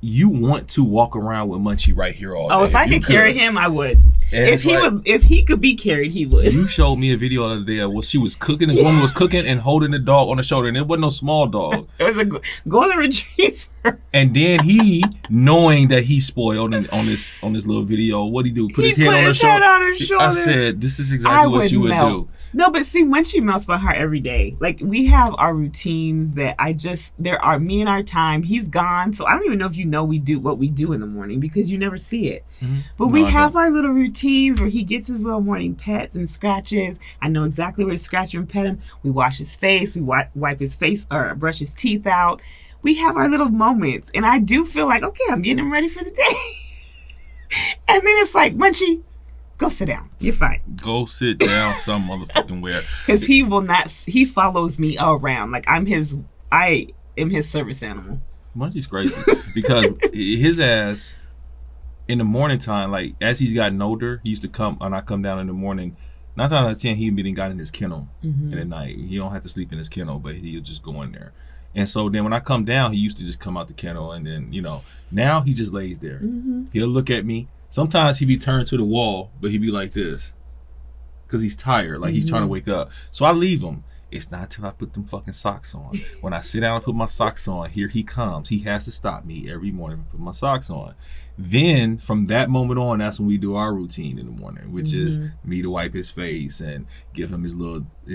you want to walk around with Munchie right here all day. Oh, if I could carry him, I would. If he could be carried, he would. You showed me a video the other day of what she was cooking. This woman was cooking and holding the dog on the shoulder, and it wasn't no small dog. It was a golden retriever. And then he, knowing that he's spoiled on this little video, what'd he do? Put his head on her shoulder. I said, this is exactly what you would do. No, but see, Munchie melts my heart every day. Like, we have our routines that there are me and our time. He's gone, so I don't even know if you know we do what we do in the morning because you never see it. Mm-hmm. But we have our little routines where he gets his little morning pets and scratches. I know exactly where to scratch him and pet him. We wash his face. We wipe his face or brush his teeth out. We have our little moments. And I do feel like, okay, I'm getting him ready for the day. And then it's like, Munchie, go sit down. You're fine. Go sit down some motherfucking where. Because he follows me around. Like I am his service animal. Munchie's crazy. Because his ass, in the morning time, like as he's gotten older, he used to come, and I come down in the morning. 9 times out of 10, he got in his kennel in the night. He don't have to sleep in his kennel, but he'll just go in there. And so then when I come down, he used to just come out the kennel, and then, now he just lays there. Mm-hmm. He'll look at me. Sometimes he be turned to the wall, but he be like this because he's tired, like he's trying to wake up. So I leave him. It's not till I put them fucking socks on. When I sit down and put my socks on, here he comes. He has to stop me every morning and put my socks on. Then from that moment on, that's when we do our routine in the morning, which is me to wipe his face and give him his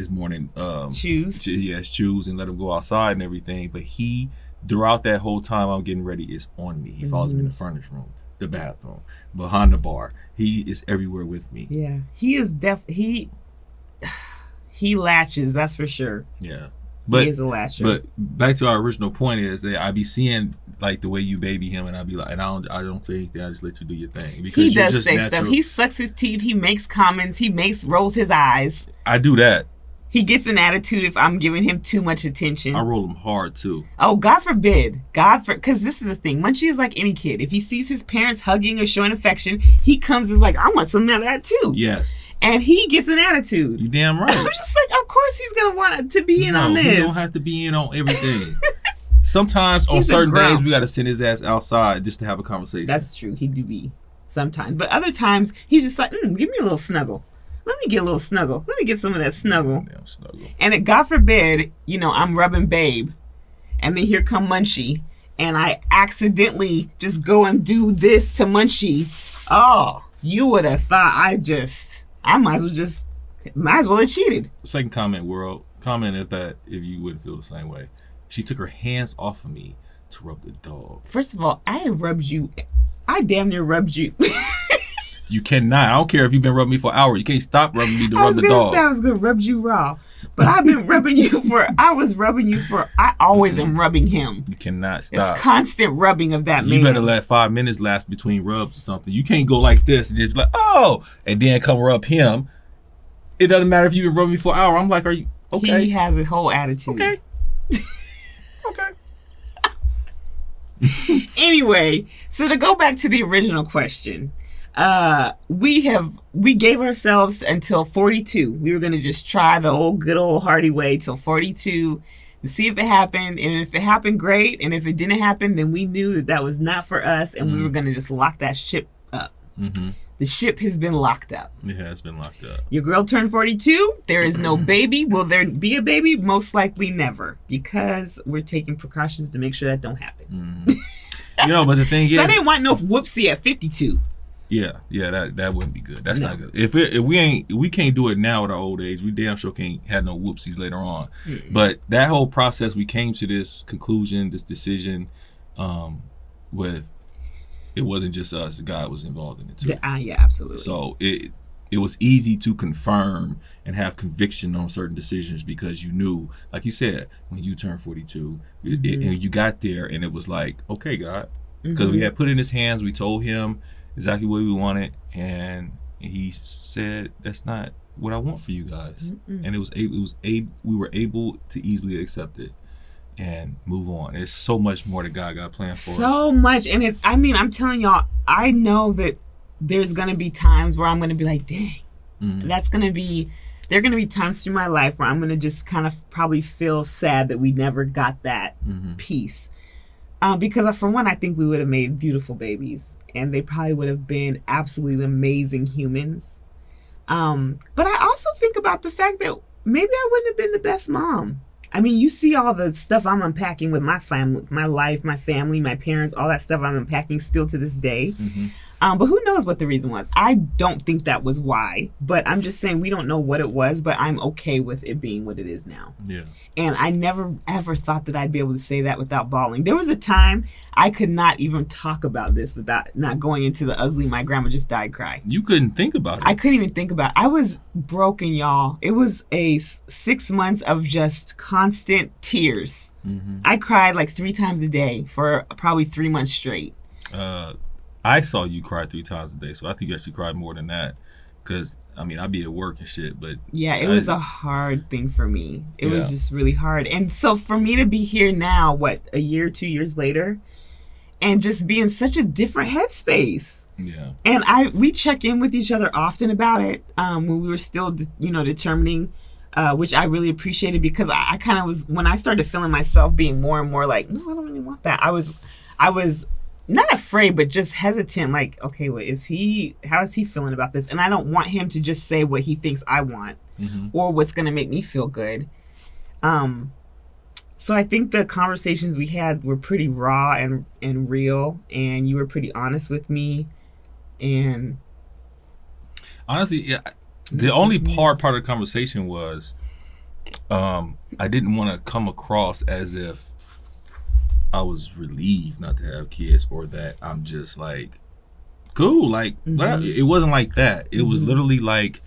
morning chews. Yes, chews, and let him go outside and everything. But he, throughout that whole time I'm getting ready, is on me. He follows me in the furnace room, the bathroom, behind the bar. He is everywhere with me. Yeah, he is he latches, that's for sure. Yeah, he is a latcher. But back to our original point is that I be seeing like the way you baby him, and I be like, and I don't say anything. I just let you do your thing because he does say stuff. He sucks his teeth. He makes comments. He rolls his eyes. I do that. He gets an attitude if I'm giving him too much attention. I roll him hard too. Oh, God forbid. Because this is the thing. Munchie is like any kid. If he sees his parents hugging or showing affection, he comes and is like, I want some of that too. Yes. And he gets an attitude. You damn right. I'm just like, of course he's going to want to be in on this. He don't have to be in on everything. Sometimes on certain days, we got to send his ass outside just to have a conversation. That's true. He do be sometimes. But other times, he's just like, give me a little snuggle. Let me get a little snuggle. Let me get some of that snuggle. Damn snuggle. And God forbid, I'm rubbing Babe, and then here come Munchie, and I accidentally just go and do this to Munchie. Oh, you would have thought I might as well have cheated. Second comment, comment if you wouldn't feel the same way. She took her hands off of me to rub the dog. First of all, I damn near rubbed you. You cannot. I don't care if you've been rubbing me for an hour. You can't stop rubbing me to rub the dog. I was going to rub you raw. But I've been rubbing you I always am rubbing him. You cannot stop. It's constant rubbing of that man. You better let 5 minutes last between rubs or something. You can't go like this and just be like, oh, and then come rub him. It doesn't matter if you've been rubbing me for an hour. I'm like, are you okay? He has a whole attitude. Okay. Okay. Anyway, so to go back to the original question, we gave ourselves until 42. We were going to just try the good old hearty way till 42 to see if it happened. And if it happened, great. And if it didn't happen, then we knew that was not for us. And we were going to just lock that ship up. Mm-hmm. The ship has been locked up. It has been locked up. Your girl turned 42. There is no baby. Will there be a baby? Most likely never. Because we're taking precautions to make sure that don't happen. Mm-hmm. But the thing is, I didn't want no whoopsie at 52. Yeah, that wouldn't be good. That's not good. If we can't do it now at our old age, we damn sure can't have no whoopsies later on. Mm-hmm. But that whole process, we came to this conclusion, this decision, with it wasn't just us. God was involved in it too. Yeah, absolutely. So it was easy to confirm and have conviction on certain decisions because you knew, like you said, when you turned 42, and you got there, and it was like, okay, God, because we had put it in His hands. We told Him exactly what we wanted, and He said, "That's not what I want for you guys." And we were able to easily accept it and move on. There's so much more that God got planned for us. So much, and I'm telling y'all, I know that there's gonna be times where I'm gonna be like, dang, there are gonna be times through my life where I'm gonna just kind of probably feel sad that we never got that piece. Because for one, I think we would have made beautiful babies, and they probably would have been absolutely amazing humans. But I also think about the fact that maybe I wouldn't have been the best mom. I mean, you see all the stuff I'm unpacking with my family, my life, my family, my parents, all that stuff I'm unpacking still to this day. Mm-hmm. But who knows what the reason was? I don't think that was why. But I'm just saying we don't know what it was, but I'm okay with it being what it is now. Yeah. And I never, ever thought that I'd be able to say that without bawling. There was a time I could not even talk about this without not going into the ugly, my grandma just died cry. You couldn't think about it. I couldn't even think about it. I was broken, y'all. It was a 6 months of just constant tears. Mm-hmm. I cried like 3 times a day for probably 3 months straight. I saw you cry 3 times a day, so I think you actually cried more than that. Because, I mean, I'd be at work and shit, but... Yeah, it was a hard thing for me. It was just really hard. And so for me to be here now, a year, 2 years later, and just be in such a different headspace. Yeah. And we check in with each other often about it when we were still, determining, which I really appreciated, because I kind of was, when I started feeling myself being more and more like, no, I don't really want that. I was not afraid, but just hesitant, like, okay, how is he feeling about this? And I don't want him to just say what he thinks I want, mm-hmm. or what's going to make me feel good. So I think the conversations we had were pretty raw and real, and you were pretty honest with me. And honestly, yeah, the only part of the conversation was I didn't want to come across as if I was relieved not to have kids, or that I'm just like, cool, like, mm-hmm. It wasn't like that. It mm-hmm. was literally like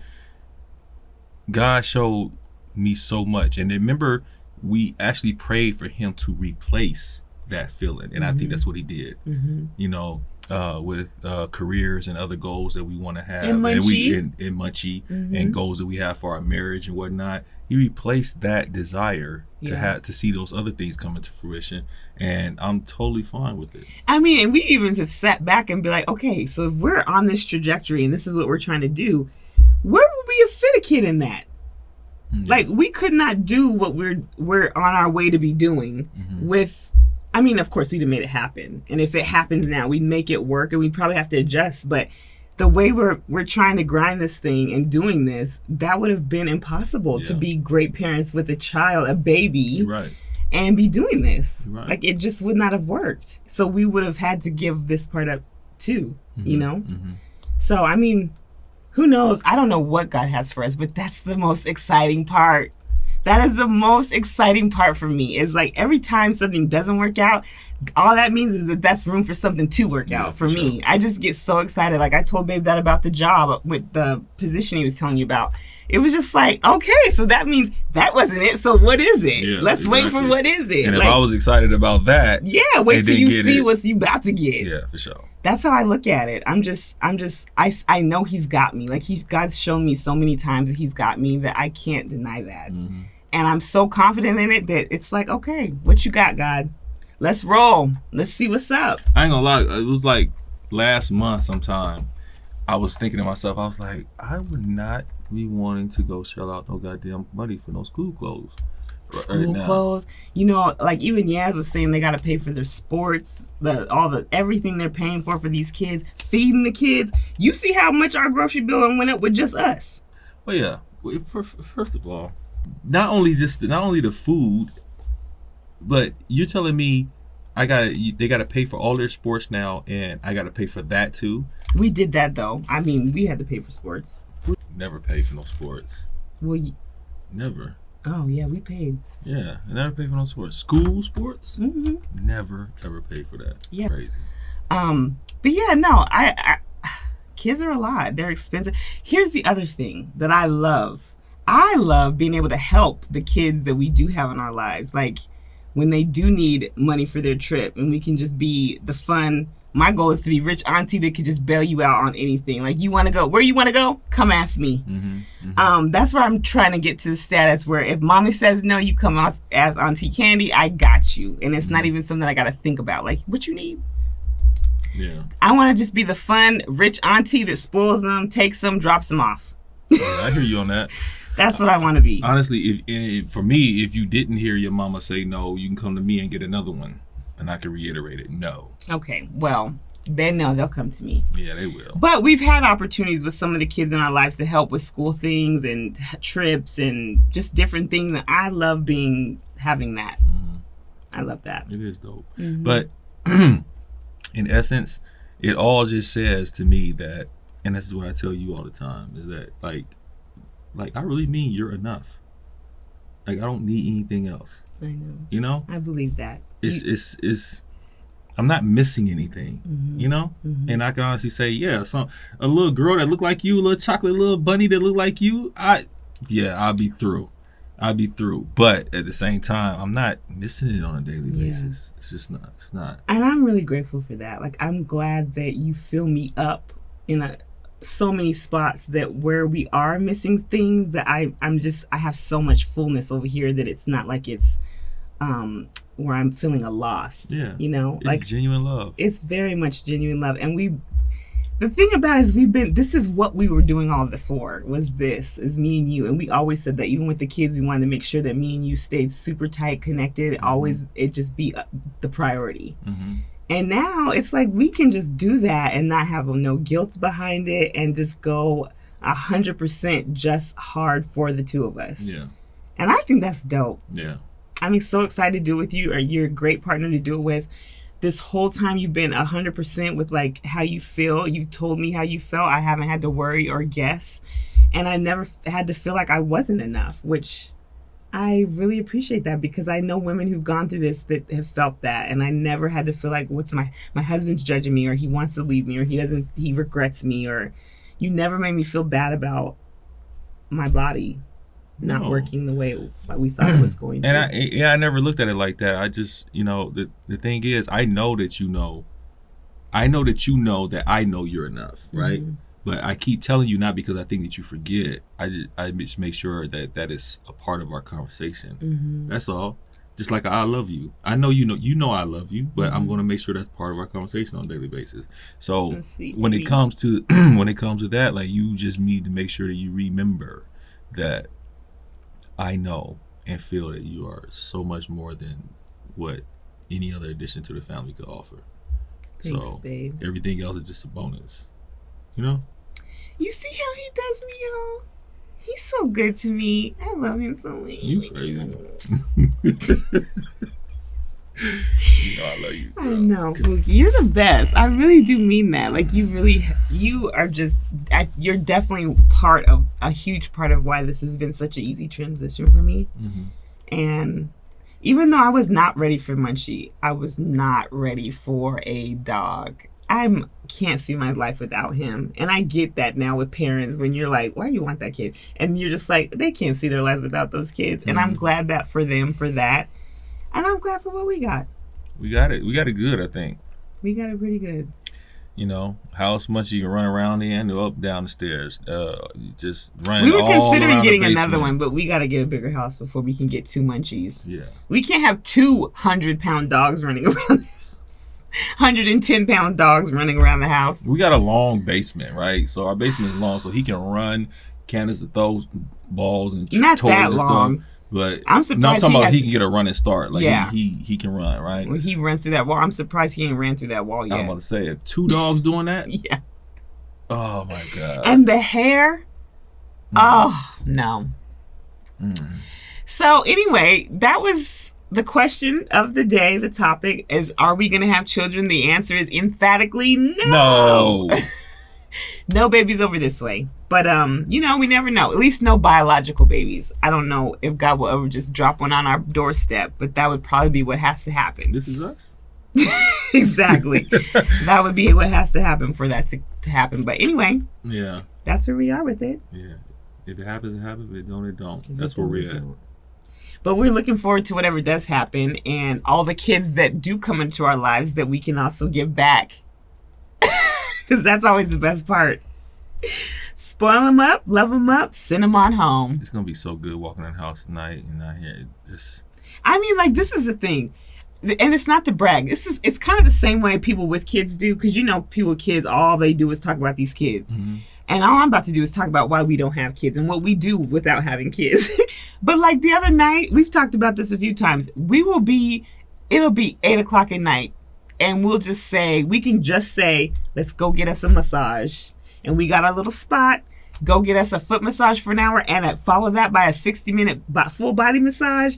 God showed me so much. And remember, we actually prayed for him to replace that feeling. And mm-hmm. I think that's what he did, mm-hmm. With careers and other goals that we want to have. And Munchie. And Munchie, mm-hmm. and goals that we have for our marriage and whatnot. He replaced that desire to see those other things come into fruition. And I'm totally fine with it. I mean, and we even have sat back and be like, okay, so if we're on this trajectory and this is what we're trying to do, where would we have fit a kid in that? Mm-hmm. Like, we could not do what we're on our way to be doing mm-hmm. with, I mean, of course, we'd have made it happen. And if it happens now, we'd make it work, and we'd probably have to adjust. But the way we're trying to grind this thing and doing this, that would have been impossible to be great parents with a child, a baby. Right. And be doing this. Right. Like, it just would not have worked. So we would have had to give this part up too, mm-hmm. Mm-hmm. So, I mean, who knows? I don't know what God has for us, but that's the most exciting part. That is the most exciting part for me. Is like every time something doesn't work out, all that means is that that's room for something to work out for me. Sure. I just get so excited. Like, I told Babe that about the job with the position he was telling you about. It was just like, okay, so that means that wasn't it. So what is it? Yeah, Let's wait for what is it. And if I was excited about that, wait till you see what you about to get. Yeah, for sure. That's how I look at it. I know he's got me. Like, God's shown me so many times that he's got me that I can't deny that. Mm-hmm. And I'm so confident in it that it's like, okay, what you got, God? Let's roll. Let's see what's up. I ain't gonna lie. It was like last month sometime, I was thinking to myself, I was like, I would not be wanting to go shell out no goddamn money for no school clothes. School clothes. Like even Yaz was saying they got to pay for their sports, everything they're paying for these kids, feeding the kids. You see how much our grocery bill went up with just us. Well, yeah. First of all, not only the food, but you're telling me they gotta pay for all their sports now, and I gotta pay for that too. We did that though. I mean, we had to pay for sports. Never pay for no sports. Well, never. Oh yeah, we paid. Yeah, I never pay for no sports. School sports. Mm-hmm. Never ever pay for that. Yeah. Crazy. But yeah, no, I kids are a lot. They're expensive. Here's the other thing that I love. I love being able to help the kids that we do have in our lives. Like when they do need money for their trip, and we can just be the fun. My goal is to be rich auntie that could just bail you out on anything. Like, you want to go? Where you want to go? Come ask me. Mm-hmm, mm-hmm. That's where I'm trying to get to the status where if mommy says no, you come as Auntie Candy, I got you. And it's not even something I got to think about. Like, what you need? Yeah. I want to just be the fun, rich auntie that spoils them, takes them, drops them off. Yeah, I hear you on that. That's what I want to be. Honestly, for me, if you didn't hear your mama say no, you can come to me and get another one. And I can reiterate it, no. Okay, well, they know they'll come to me. Yeah, they will. But we've had opportunities with some of the kids in our lives to help with school things and trips and just different things. And I love having that. Mm-hmm. I love that. It is dope. Mm-hmm. But in essence, it all just says to me that, and this is what I tell you all the time, is that like I really mean you're enough. Like, I don't need anything else. I know. You know? I believe that. It's I'm not missing anything, mm-hmm. you know? Mm-hmm. And I can honestly say, yeah, a little girl that look like you, a little chocolate little bunny that look like you, I'll be through. But at the same time, I'm not missing it on a daily basis. It's just not. It's not. And I'm really grateful for that. Like, I'm glad that you fill me up in so many spots that where we are missing things that I have so much fullness over here that it's not like it's where I'm feeling a loss. Yeah. You know? It's like genuine love. It's very much genuine love. And the thing about it is this is what we were doing all of it for, is me and you. And we always said that even with the kids, we wanted to make sure that me and you stayed super tight, connected. Mm-hmm. Always, it just be the priority. Mm-hmm. And now it's like we can just do that and not have no guilt behind it and just go 100% just hard for the two of us. Yeah. And I think that's dope. Yeah. I'm so excited to do it with you. Or you're a great partner to do it with. This whole time you've been 100% with like how you feel. You told me how you felt. I haven't had to worry or guess. And I never had to feel like I wasn't enough, which I really appreciate that because I know women who've gone through this that have felt that. And I never had to feel like what's my husband's judging me or he wants to leave me or he regrets me, or you never made me feel bad about my body not working the way we thought it was going to. And I never looked at it like that. I just, the thing is, I know that you know that I know you're enough, right? Mm-hmm. But I keep telling you not because I think that you forget. I just make sure that is a part of our conversation. Mm-hmm. That's all. Just like I love you. I know you know I love you, but I'm going to make sure that's part of our conversation on a daily basis. So when it comes to that, like, you just need to make sure that you remember that I know and feel that you are so much more than what any other addition to the family could offer. Thanks, so babe. Everything else is just a bonus. You know? You see how he does me, y'all? He's so good to me. I love him so much. You crazy. I love you. I know, Pookie. You're the best. I really do mean that. Like, you are just, you're definitely a huge part of why this has been such an easy transition for me. Mm-hmm. And even though I was not ready for Munchie, I was not ready for a dog. I can't see my life without him. And I get that now with parents when you're like, why do you want that kid? And you're just like, they can't see their lives without those kids. Mm-hmm. And I'm glad that for them, for that. And I'm glad for what we got. We got it. We got it good, I think. We got it pretty good. House much you can run around in or up down the stairs. Just run. We were all considering around getting another one, but we got to get a bigger house before we can get 2 Munchies. Yeah. We can't have 200-pound dogs running around the house. 110-pound dogs running around the house. We got a long basement, right? So our basement is long, so he can run. Candace throw balls and not toys that and long. Stuff. But I'm surprised he can get a running start. Like, yeah. he can run, right? When he runs through that wall, I'm surprised he ain't ran through that wall yet. I'm about to say, 2 dogs doing that? Yeah. Oh, my God. And the hair? Oh, no. So, anyway, that was the question of the day. The topic is, are we going to have children? The answer is emphatically no. No babies over this way. But, we never know. At least no biological babies. I don't know if God will ever just drop one on our doorstep, but that would probably be what has to happen. This is us. Exactly. That would be what has to happen for that to happen. But anyway. Yeah. That's where we are with it. Yeah. If it happens, it happens. If it don't, it don't. That's where we're at. But we're looking forward to whatever does happen and all the kids that do come into our lives that we can also give back. Because that's always the best part. Spoil them up, love them up, send them on home. It's going to be so good walking in the house tonight and not here. This is the thing. And it's not to brag. It's kind of the same way people with kids do. Because, people with kids, all they do is talk about these kids. Mm-hmm. And all I'm about to do is talk about why we don't have kids and what we do without having kids. But like the other night, we've talked about this a few times. We will be it'll be 8 o'clock at night, and we can just say, let's go get us a massage. And we got our little spot. Go get us a foot massage for an hour, and follow that by a 60-minute full body massage.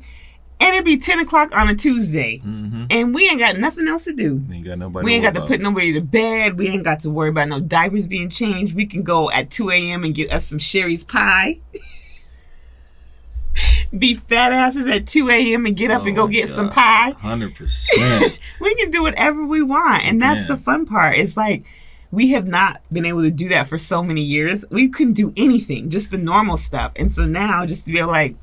And it'd be 10 o'clock on a Tuesday. Mm-hmm. And we ain't got nothing else to do. Ain't got nobody. We ain't got to put nobody to bed. We ain't got to worry about no diapers being changed. We can go at 2 a.m. and get us some Sherry's pie. Be fat asses at 2 a.m. and get up and go get some pie. 100%. We can do whatever we want. And that's the fun part. It's like, we have not been able to do that for so many years. We couldn't do anything, just the normal stuff. And so now, just to be like,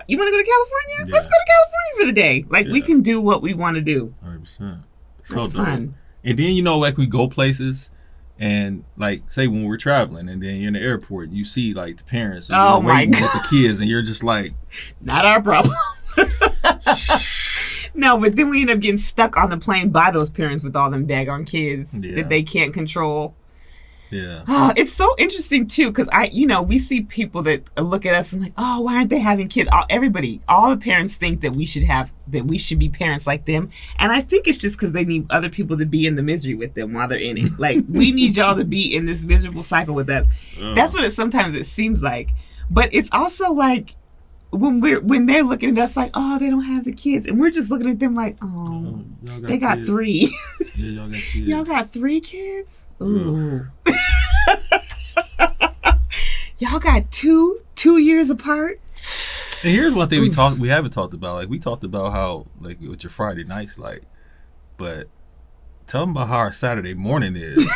you want to go to California? Yeah. Let's go to California for the day. Like, we can do what we want to do. 100%. That's fun. And then, like, we go places, and, like, say when we're traveling, and then you're in the airport, you see, like, the parents waiting with the kids, and you're just like... Not our problem. No, but then we end up getting stuck on the plane by those parents with all them daggone kids that they can't control. Yeah. It's so interesting, too, because we see people that look at us and like, oh, why aren't they having kids? All the parents think that we should be parents like them. And I think it's just because they need other people to be in the misery with them while they're in it. Like, we need y'all to be in this miserable cycle with us. That's what sometimes it seems like. But it's also like, when they're looking at us like, oh, they don't have the kids, and we're just looking at them like, oh, they got kids. 3. Yeah, y'all got kids. Y'all got 3 kids? Ooh. Y'all got 2 years apart? And here's one thing we haven't talked about. Like, we talked about how, like, what your Friday night's like, but tell them about how our Saturday morning is.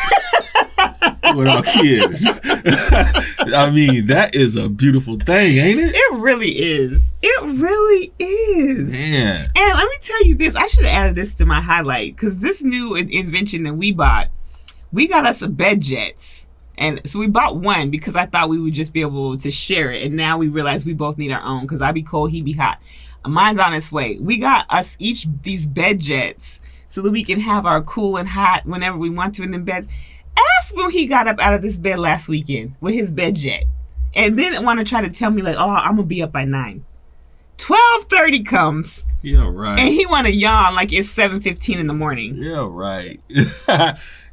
With our kids. I mean, that is a beautiful thing, ain't it? It really is. It really is. Man. And let me tell you this. I should have added this to my highlight, because this new invention that we bought, we got us a bed jets. And so we bought one because I thought we would just be able to share it. And now we realize we both need our own, because I be cold, he be hot. Mine's on its way. We got us each these bed jets so that we can have our cool and hot whenever we want to in the beds. Ask when he got up out of this bed last weekend with his bed jet. And then want to try to tell me, like, oh, I'm going to be up by 9. 12:30 comes. Yeah, right. And he want to yawn like it's 7:15 in the morning. Yeah, right.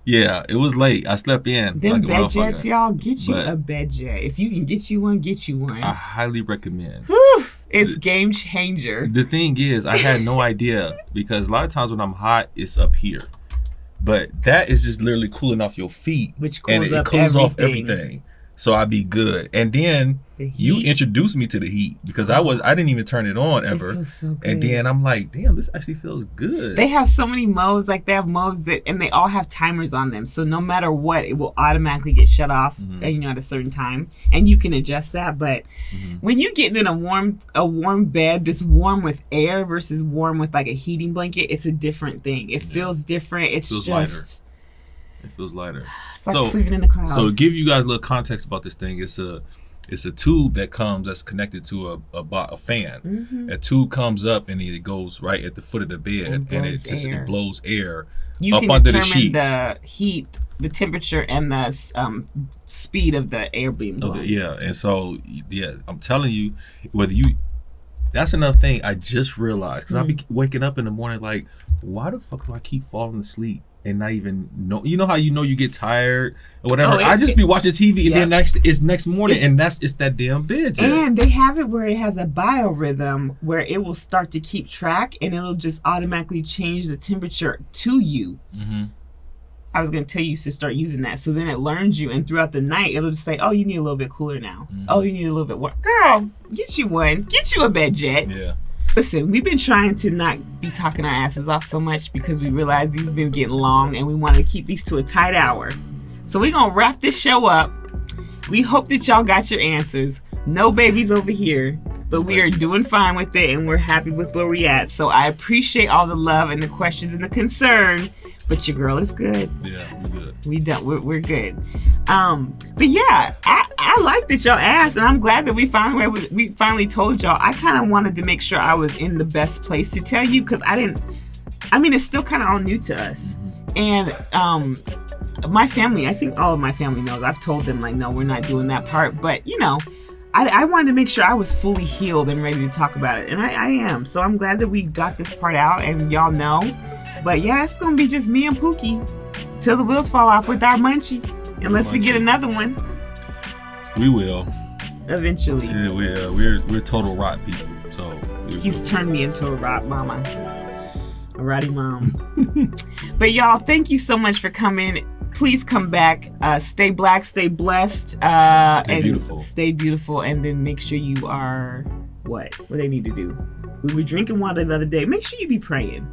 Yeah, it was late. I slept in. Them like bed jets, y'all, get you a bed jet. If you can get you one, get you one. I highly recommend. Whew, it's game changer. The thing is, I had no idea, because a lot of times when I'm hot, it's up here. But that is just literally cooling off your feet. Which cools and it up cools off everything. So I'd be good. And then you introduced me to the heat, because I didn't even turn it on ever. It feels so good. And then I'm like, damn, this actually feels good. They have so many modes. Like, they have modes and they all have timers on them. So no matter what, it will automatically get shut off at a certain time. And you can adjust that. But when you get in a warm bed that's warm with air versus warm with like a heating blanket, it's a different thing. It feels different. It feels lighter. It feels lighter. It's like sleeping in the clouds. So to give you guys a little context about this thing, it's a tube that's connected to a fan. A tube comes up and it goes right at the foot of the bed, and it blows air up under the sheets. You can determine the heat, the temperature, and the speed of the air being blown. And so I'm telling you, that's another thing I just realized, because I be waking up in the morning like, why the fuck do I keep falling asleep and not even know? You know how you get tired or whatever? I just be watching TV, and then it's next morning, and it's that damn bed jet. And they have it where it has a biorhythm where it will start to keep track, and it'll just automatically change the temperature to you. I was going to tell you to start using that. So then it learns you, and throughout the night, it'll just say, oh, you need a little bit cooler now. Oh, you need a little bit warm. Girl, get you one. Get you a bed jet. Yeah. Listen, we've been trying to not be talking our asses off so much, because we realize these have been getting long, and we want to keep these to a tight hour. So we're going to wrap this show up. We hope that y'all got your answers. No babies over here, but we are doing fine with it, and we're happy with where we're at. So I appreciate all the love and the questions and the concern. But your girl is good. Yeah, we're good. We're good. But yeah, I like that y'all asked, and I'm glad that we finally told y'all. I kind of wanted to make sure I was in the best place to tell you, because it's still kind of all new to us. And my family, I think all of my family knows. I've told them, like, no, we're not doing that part. But I wanted to make sure I was fully healed and ready to talk about it. And I am. So I'm glad that we got this part out and y'all know. But yeah, it's going to be just me and Pookie till the wheels fall off with our munchie. Unless we get another one. We will. Eventually. Yeah, we're total rot people. So he's turned me into a rot mama. A rotty mom. But y'all, thank you so much for coming. Please come back. Stay black, stay blessed. Stay beautiful. Stay beautiful. And then make sure you are what they need to do. We were drinking water the other day. Make sure you be praying.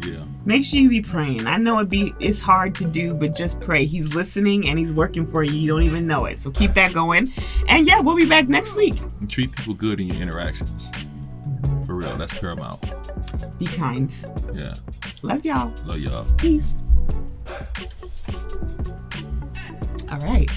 Yeah. Make sure you be praying. I know it's hard to do, but just pray. He's listening and he's working for you. You don't even know it. So keep that going. And yeah, we'll be back next week. And treat people good in your interactions. For real, that's paramount. Be kind. Yeah. Love y'all. Love y'all. Peace. All right.